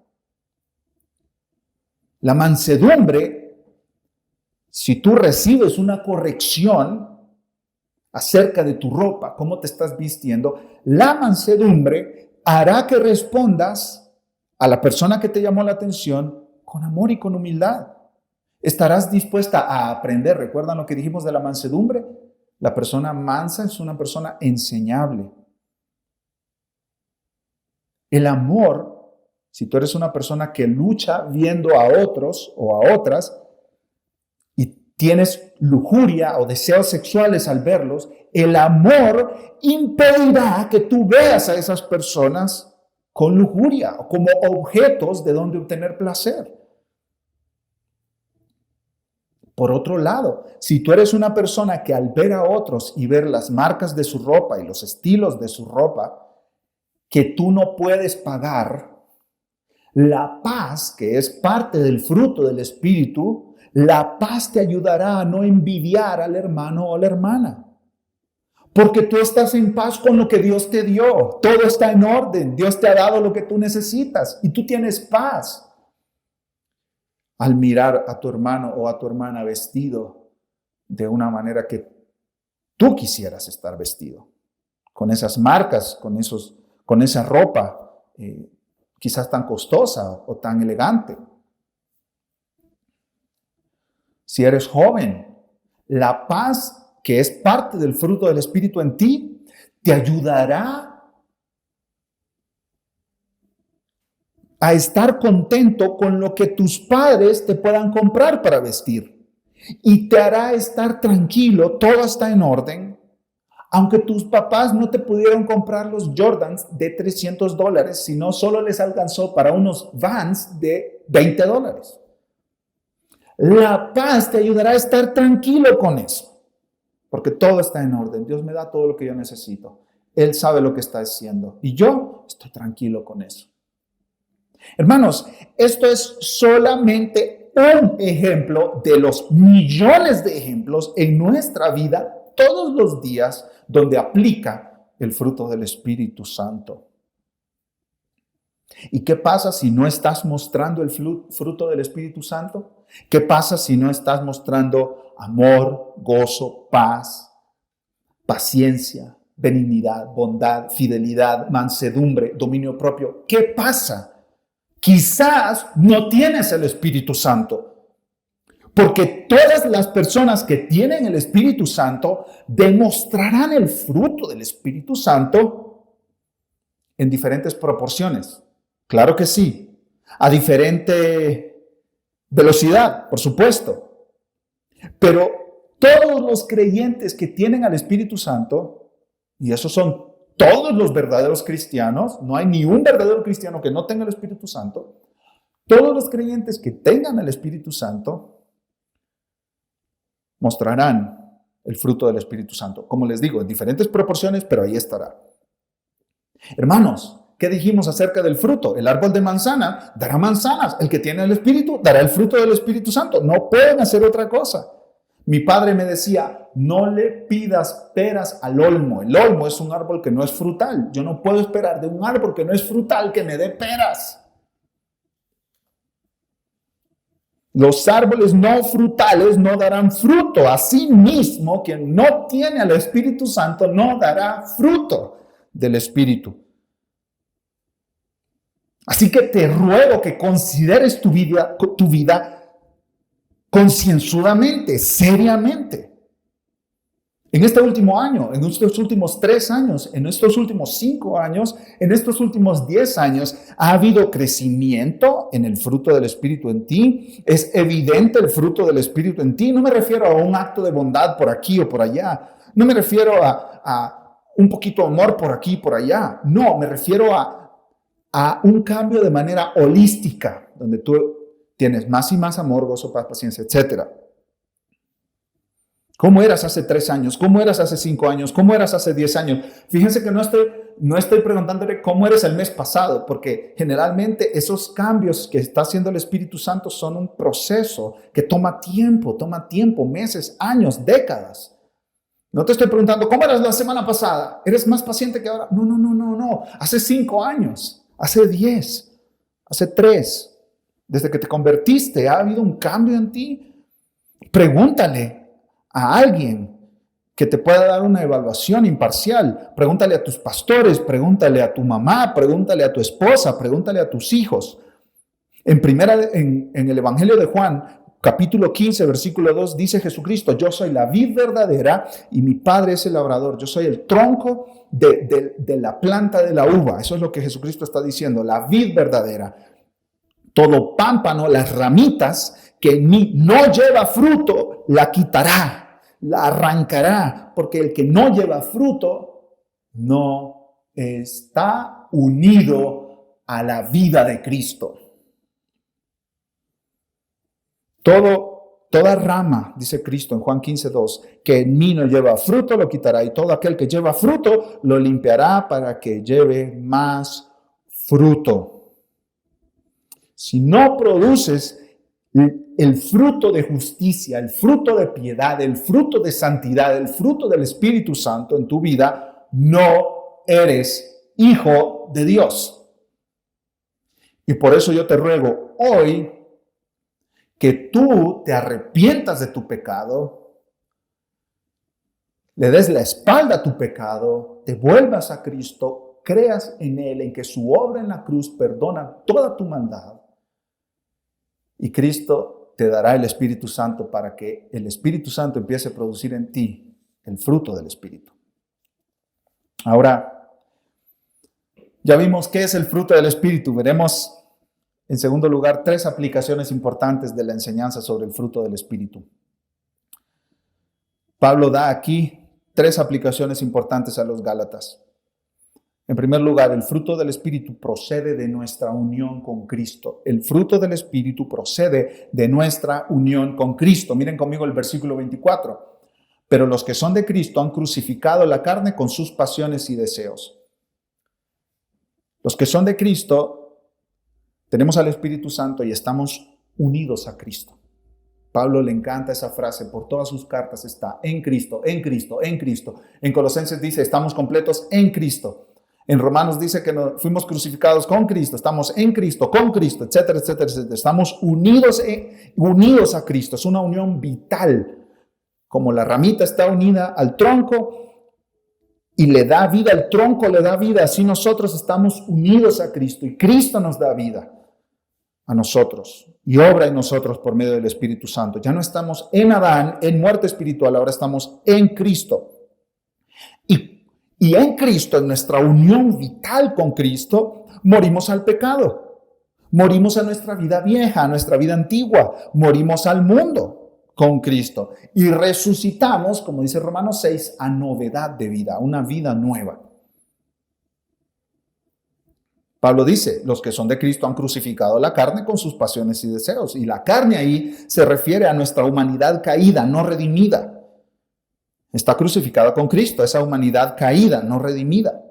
La mansedumbre, si tú recibes una corrección acerca de tu ropa, cómo te estás vistiendo, la mansedumbre hará que respondas a la persona que te llamó la atención con amor y con humildad. Estarás dispuesta a aprender. ¿Recuerdan lo que dijimos de la mansedumbre? La persona mansa es una persona enseñable. El amor, si tú eres una persona que lucha viendo a otros o a otras y tienes lujuria o deseos sexuales al verlos, el amor impedirá que tú veas a esas personas con lujuria o como objetos de donde obtener placer. Por otro lado, si tú eres una persona que al ver a otros y ver las marcas de su ropa y los estilos de su ropa, que tú no puedes pagar, la paz, que es parte del fruto del Espíritu, la paz te ayudará a no envidiar al hermano o la hermana. Porque tú estás en paz con lo que Dios te dio. Todo está en orden. Dios te ha dado lo que tú necesitas y tú tienes paz. Al mirar a tu hermano o a tu hermana vestido de una manera que tú quisieras estar vestido, con esas marcas, con esa ropa, quizás tan costosa o tan elegante. Si eres joven, la paz que es parte del fruto del Espíritu en ti, te ayudará a estar contento con lo que tus padres te puedan comprar para vestir. Y te hará estar tranquilo, todo está en orden. Aunque tus papás no te pudieron comprar los Jordans de $300, sino solo les alcanzó para unos Vans de $20. La paz te ayudará a estar tranquilo con eso. Porque todo está en orden. Dios me da todo lo que yo necesito. Él sabe lo que está haciendo. Y yo estoy tranquilo con eso. Hermanos, esto es solamente un ejemplo de los millones de ejemplos en nuestra vida todos los días donde aplica el fruto del Espíritu Santo. ¿Y qué pasa si no estás mostrando el fruto del Espíritu Santo? ¿Qué pasa si no estás mostrando amor, gozo, paz, paciencia, benignidad, bondad, fidelidad, mansedumbre, dominio propio? ¿Qué pasa? Quizás no tienes el Espíritu Santo. Porque todas las personas que tienen el Espíritu Santo demostrarán el fruto del Espíritu Santo en diferentes proporciones. Claro que sí. A diferente velocidad, por supuesto. Pero todos los creyentes que tienen al Espíritu Santo, y esos son todos los verdaderos cristianos, no hay ni un verdadero cristiano que no tenga el Espíritu Santo, todos los creyentes que tengan el Espíritu Santo mostrarán el fruto del Espíritu Santo. Como les digo, en diferentes proporciones, pero ahí estará. Hermanos, ¿qué dijimos acerca del fruto? El árbol de manzana dará manzanas. El que tiene el Espíritu dará el fruto del Espíritu Santo. No pueden hacer otra cosa. Mi padre me decía, no le pidas peras al olmo. El olmo es un árbol que no es frutal. Yo no puedo esperar de un árbol que no es frutal que me dé peras. Los árboles no frutales no darán fruto. Asimismo, quien no tiene al Espíritu Santo no dará fruto del Espíritu. Así que te ruego que consideres tu vida concienzudamente, seriamente. En este último año, en estos últimos 3 años, en estos últimos 5 años, en estos últimos 10 años, ha habido crecimiento en el fruto del Espíritu en ti. Es evidente el fruto del Espíritu en ti. No me refiero a un acto de bondad por aquí o por allá. No me refiero a un poquito de amor por aquí y por allá. No, me refiero a un cambio de manera holística, donde tú tienes más y más amor, gozo, paz, paciencia, etcétera. ¿Cómo eras hace 3 años? ¿Cómo eras hace 5 años? ¿Cómo eras hace 10 años? Fíjense que no estoy preguntándole cómo eres el mes pasado, porque generalmente esos cambios que está haciendo el Espíritu Santo son un proceso que toma tiempo, meses, años, décadas. No te estoy preguntando, ¿cómo eras la semana pasada? ¿Eres más paciente que ahora? No. Hace 5 años, hace 10. hace 3. Desde que te convertiste, ¿ha habido un cambio en ti? Pregúntale a alguien que te pueda dar una evaluación imparcial. Pregúntale a tus pastores, pregúntale a tu mamá, pregúntale a tu esposa, pregúntale a tus hijos. En el Evangelio de Juan, capítulo 15, versículo 2, dice Jesucristo: yo soy la vid verdadera y mi Padre es el labrador. Yo soy el tronco de la planta de la uva. Eso es lo que Jesucristo está diciendo, la vid verdadera. Todo pámpano, las ramitas que en mí no lleva fruto, la quitará, la arrancará, porque el que no lleva fruto no está unido a la vida de Cristo. Toda rama, dice Cristo en Juan 15:2, que en mí no lleva fruto, lo quitará, y todo aquel que lleva fruto, lo limpiará para que lleve más fruto. Si no produces el fruto de justicia, el fruto de piedad, el fruto de santidad, el fruto del Espíritu Santo en tu vida, no eres hijo de Dios. Y por eso yo te ruego hoy que tú te arrepientas de tu pecado, le des la espalda a tu pecado, te vuelvas a Cristo, creas en Él, en que su obra en la cruz perdona toda tu maldad. Y Cristo te dará el Espíritu Santo para que el Espíritu Santo empiece a producir en ti el fruto del Espíritu. Ahora, ya vimos qué es el fruto del Espíritu. Veremos, en segundo lugar, 3 aplicaciones importantes de la enseñanza sobre el fruto del Espíritu. Pablo da aquí 3 aplicaciones importantes a los Gálatas. En primer lugar, el fruto del Espíritu procede de nuestra unión con Cristo. El fruto del Espíritu procede de nuestra unión con Cristo. Miren conmigo el versículo 24. Pero los que son de Cristo han crucificado la carne con sus pasiones y deseos. Los que son de Cristo, tenemos al Espíritu Santo y estamos unidos a Cristo. Pablo le encanta esa frase, por todas sus cartas está en Cristo, en Cristo, en Cristo. En Colosenses dice, estamos completos en Cristo. En Romanos dice que fuimos crucificados con Cristo, estamos en Cristo, con Cristo, etcétera, etcétera, etcétera. Estamos unidos a Cristo. Es una unión vital. Como la ramita está unida al tronco y le da vida, el tronco le da vida, así nosotros estamos unidos a Cristo y Cristo nos da vida a nosotros y obra en nosotros por medio del Espíritu Santo. Ya no estamos en Adán, en muerte espiritual, ahora estamos en Cristo. Y en Cristo, en nuestra unión vital con Cristo, morimos al pecado, morimos a nuestra vida vieja, a nuestra vida antigua, morimos al mundo con Cristo y resucitamos, como dice Romanos 6, a novedad de vida, una vida nueva. Pablo dice, los que son de Cristo han crucificado la carne con sus pasiones y deseos. Y la carne ahí se refiere a nuestra humanidad caída, no redimida. Está crucificada con Cristo, esa humanidad caída, no redimida.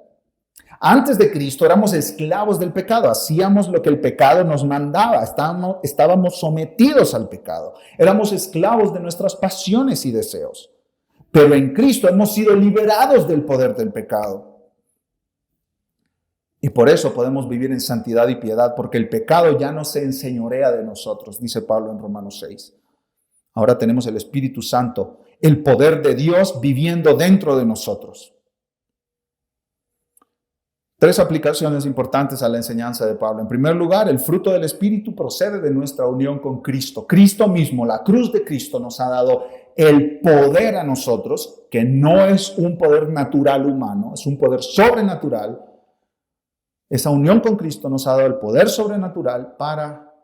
Antes de Cristo éramos esclavos del pecado, hacíamos lo que el pecado nos mandaba, estábamos sometidos al pecado, éramos esclavos de nuestras pasiones y deseos. Pero en Cristo hemos sido liberados del poder del pecado. Y por eso podemos vivir en santidad y piedad, porque el pecado ya no se enseñorea de nosotros, dice Pablo en Romanos 6. Ahora tenemos el Espíritu Santo, el poder de Dios viviendo dentro de nosotros. 3 aplicaciones importantes a la enseñanza de Pablo. En primer lugar, el fruto del Espíritu procede de nuestra unión con Cristo. Cristo mismo, la cruz de Cristo nos ha dado el poder a nosotros, que no es un poder natural humano, es un poder sobrenatural. Esa unión con Cristo nos ha dado el poder sobrenatural para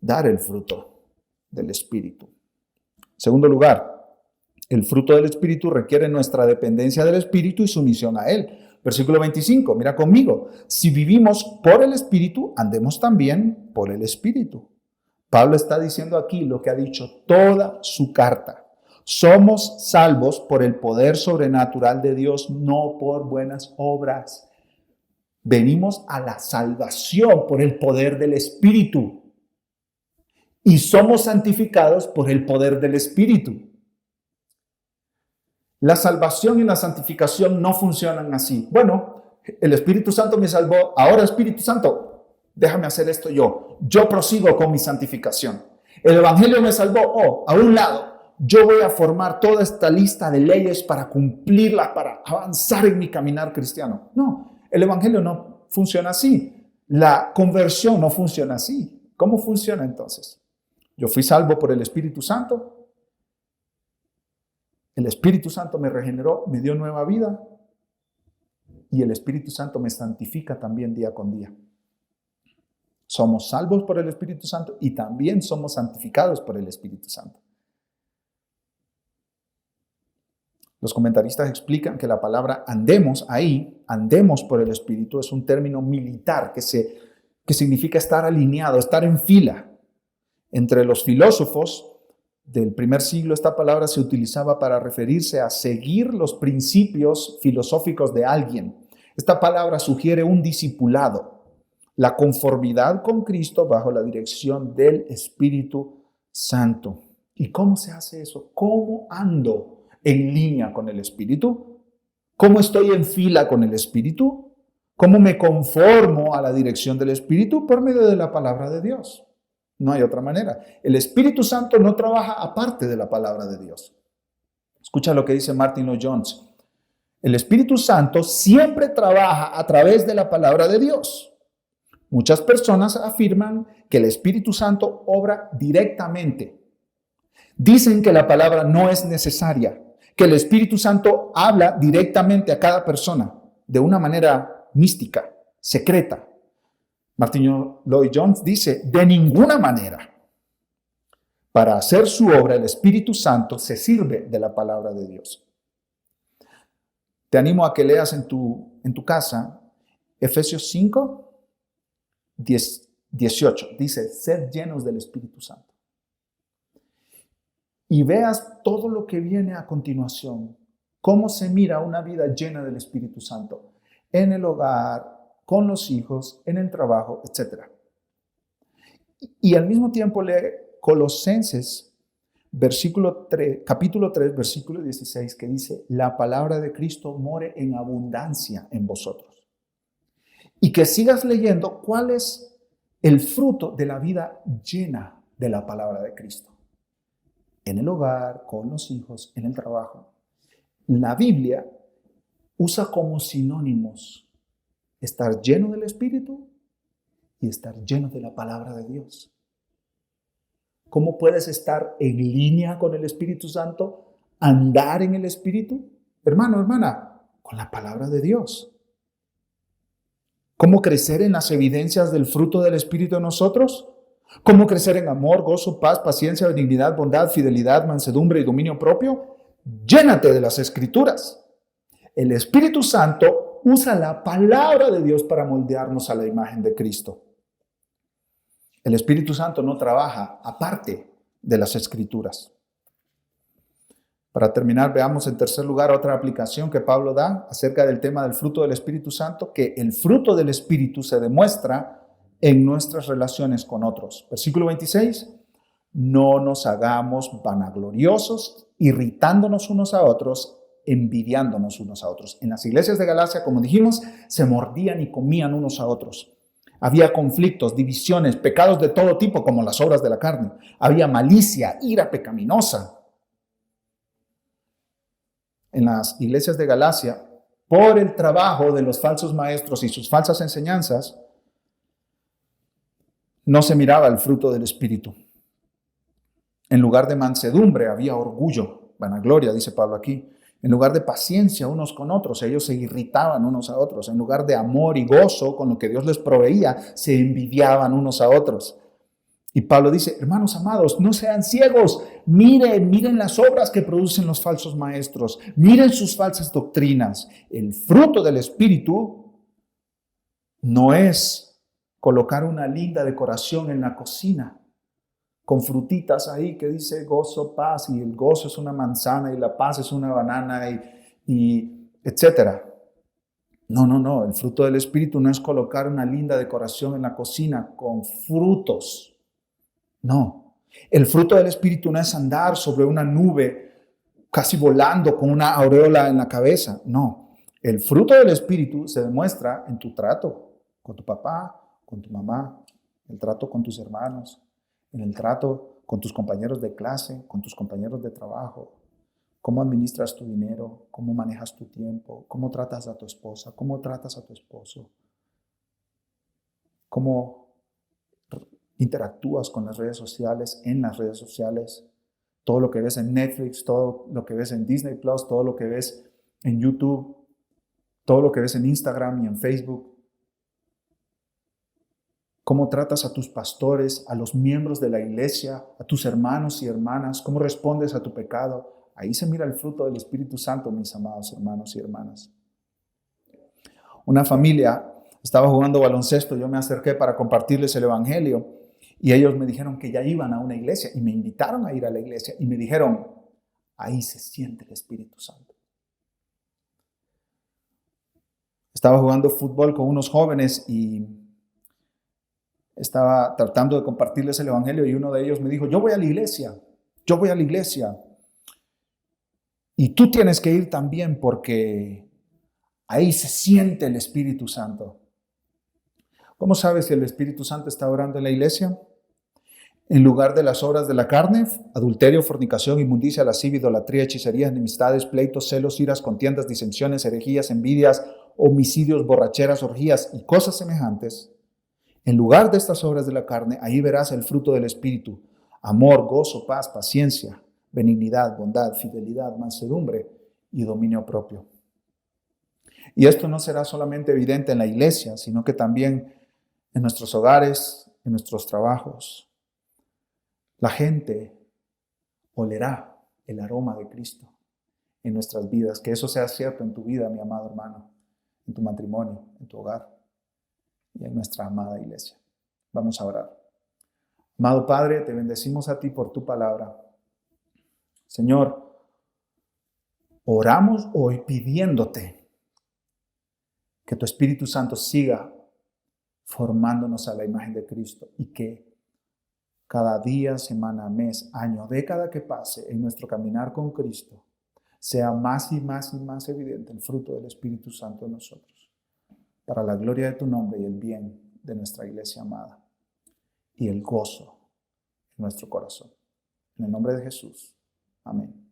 dar el fruto del Espíritu. En segundo lugar, el fruto del Espíritu requiere nuestra dependencia del Espíritu y sumisión a Él. Versículo 25, mira conmigo. Si vivimos por el Espíritu, andemos también por el Espíritu. Pablo está diciendo aquí lo que ha dicho toda su carta. Somos salvos por el poder sobrenatural de Dios, no por buenas obras. Venimos a la salvación por el poder del Espíritu. Y somos santificados por el poder del Espíritu. La salvación y la santificación no funcionan así. Bueno, el Espíritu Santo me salvó, ahora Espíritu Santo, déjame hacer esto yo prosigo con mi santificación. El Evangelio me salvó, a un lado, yo voy a formar toda esta lista de leyes para cumplirla, para avanzar en mi caminar cristiano. No, el Evangelio no funciona así. La conversión no funciona así. ¿Cómo funciona entonces? Yo fui salvo por el Espíritu Santo. El Espíritu Santo me regeneró, me dio nueva vida. Y el Espíritu Santo me santifica también día con día. Somos salvos por el Espíritu Santo y también somos santificados por el Espíritu Santo. Los comentaristas explican que la palabra andemos por el Espíritu, es un término militar que significa estar alineado, estar en fila. Entre los filósofos del primer siglo, esta palabra se utilizaba para referirse a seguir los principios filosóficos de alguien. Esta palabra sugiere un discipulado, la conformidad con Cristo bajo la dirección del Espíritu Santo. ¿Y cómo se hace eso? ¿Cómo ando en línea con el Espíritu? ¿Cómo estoy en fila con el Espíritu? ¿Cómo me conformo a la dirección del Espíritu? Por medio de la palabra de Dios. No hay otra manera. El Espíritu Santo no trabaja aparte de la palabra de Dios. Escucha lo que dice Martin Lloyd-Jones. El Espíritu Santo siempre trabaja a través de la palabra de Dios. Muchas personas afirman que el Espíritu Santo obra directamente. Dicen que la palabra no es necesaria, que el Espíritu Santo habla directamente a cada persona de una manera mística, secreta. Martin Lloyd-Jones dice, de ninguna manera. Para hacer su obra, el Espíritu Santo se sirve de la palabra de Dios. Te animo a que leas en tu casa Efesios 5, 18. Dice, sed llenos del Espíritu Santo. Y veas todo lo que viene a continuación. Cómo se mira una vida llena del Espíritu Santo. En el hogar, con los hijos, en el trabajo, etc. Y al mismo tiempo lee Colosenses, capítulo 3, versículo 16, que dice, la palabra de Cristo more en abundancia en vosotros. Y que sigas leyendo cuál es el fruto de la vida llena de la palabra de Cristo. En el hogar, con los hijos, en el trabajo. La Biblia usa como sinónimos estar lleno del Espíritu y estar lleno de la palabra de Dios. ¿Cómo puedes estar en línea con el Espíritu Santo? Andar en el Espíritu. Hermano, hermana, con la palabra de Dios. ¿Cómo crecer en las evidencias del fruto del Espíritu en nosotros? ¿Cómo crecer en amor, gozo, paz, paciencia, benignidad, bondad, fidelidad, mansedumbre y dominio propio? Llénate de las Escrituras. El Espíritu Santo usa la palabra de Dios para moldearnos a la imagen de Cristo. El Espíritu Santo no trabaja aparte de las Escrituras. Para terminar, veamos en tercer lugar otra aplicación que Pablo da acerca del tema del fruto del Espíritu Santo, que el fruto del Espíritu se demuestra en nuestras relaciones con otros. Versículo 26, no nos hagamos vanagloriosos, irritándonos unos a otros, envidiándonos unos a otros. En las iglesias de Galacia, como dijimos, se mordían y comían unos a otros. Había conflictos, divisiones, pecados de todo tipo, como las obras de la carne. Había malicia, ira pecaminosa. En las iglesias de Galacia, por el trabajo de los falsos maestros y sus falsas enseñanzas, no se miraba el fruto del Espíritu. En lugar de mansedumbre había orgullo, vanagloria, dice Pablo aquí. En lugar de paciencia unos con otros, ellos se irritaban unos a otros. En lugar de amor y gozo con lo que Dios les proveía, se envidiaban unos a otros. Y Pablo dice, hermanos amados, no sean ciegos. Miren las obras que producen los falsos maestros. Miren sus falsas doctrinas. El fruto del Espíritu no es colocar una linda decoración en la cocina con frutitas ahí que dice gozo, paz, y el gozo es una manzana y la paz es una banana y etcétera. No, el fruto del Espíritu no es colocar una linda decoración en la cocina con frutos. No, el fruto del Espíritu no es andar sobre una nube casi volando con una aureola en la cabeza. No, el fruto del Espíritu se demuestra en tu trato con tu papá, con tu mamá, en el trato con tus hermanos, en el trato con tus compañeros de clase, con tus compañeros de trabajo. Cómo administras tu dinero, cómo manejas tu tiempo, cómo tratas a tu esposa, cómo tratas a tu esposo, cómo interactúas con las redes sociales, en las redes sociales, todo lo que ves en Netflix, todo lo que ves en Disney Plus, todo lo que ves en YouTube, todo lo que ves en Instagram y en Facebook. Cómo tratas a tus pastores, a los miembros de la iglesia, a tus hermanos y hermanas, cómo respondes a tu pecado. Ahí se mira el fruto del Espíritu Santo, mis amados hermanos y hermanas. Una familia estaba jugando baloncesto, yo me acerqué para compartirles el evangelio y ellos me dijeron que ya iban a una iglesia y me invitaron a ir a la iglesia y me dijeron, ahí se siente el Espíritu Santo. Estaba jugando fútbol con unos jóvenes y estaba tratando de compartirles el evangelio y uno de ellos me dijo, yo voy a la iglesia. Y tú tienes que ir también porque ahí se siente el Espíritu Santo. ¿Cómo sabes si el Espíritu Santo está orando en la iglesia? En lugar de las obras de la carne, adulterio, fornicación, inmundicia, lascivia, idolatría, hechicerías, enemistades, pleitos, celos, iras, contiendas, disensiones, herejías, envidias, homicidios, borracheras, orgías y cosas semejantes. En lugar de estas obras de la carne, ahí verás el fruto del Espíritu: amor, gozo, paz, paciencia, benignidad, bondad, fidelidad, mansedumbre y dominio propio. Y esto no será solamente evidente en la iglesia, sino que también en nuestros hogares, en nuestros trabajos. La gente olerá el aroma de Cristo en nuestras vidas. Que eso sea cierto en tu vida, mi amado hermano, en tu matrimonio, en tu hogar y en nuestra amada iglesia. Vamos a orar. Amado Padre, te bendecimos a ti por tu palabra. Señor, oramos hoy pidiéndote que tu Espíritu Santo siga formándonos a la imagen de Cristo y que cada día, semana, mes, año, década que pase en nuestro caminar con Cristo, sea más y más y más evidente el fruto del Espíritu Santo en nosotros, para la gloria de tu nombre y el bien de nuestra iglesia amada, y el gozo en nuestro corazón. En el nombre de Jesús. Amén.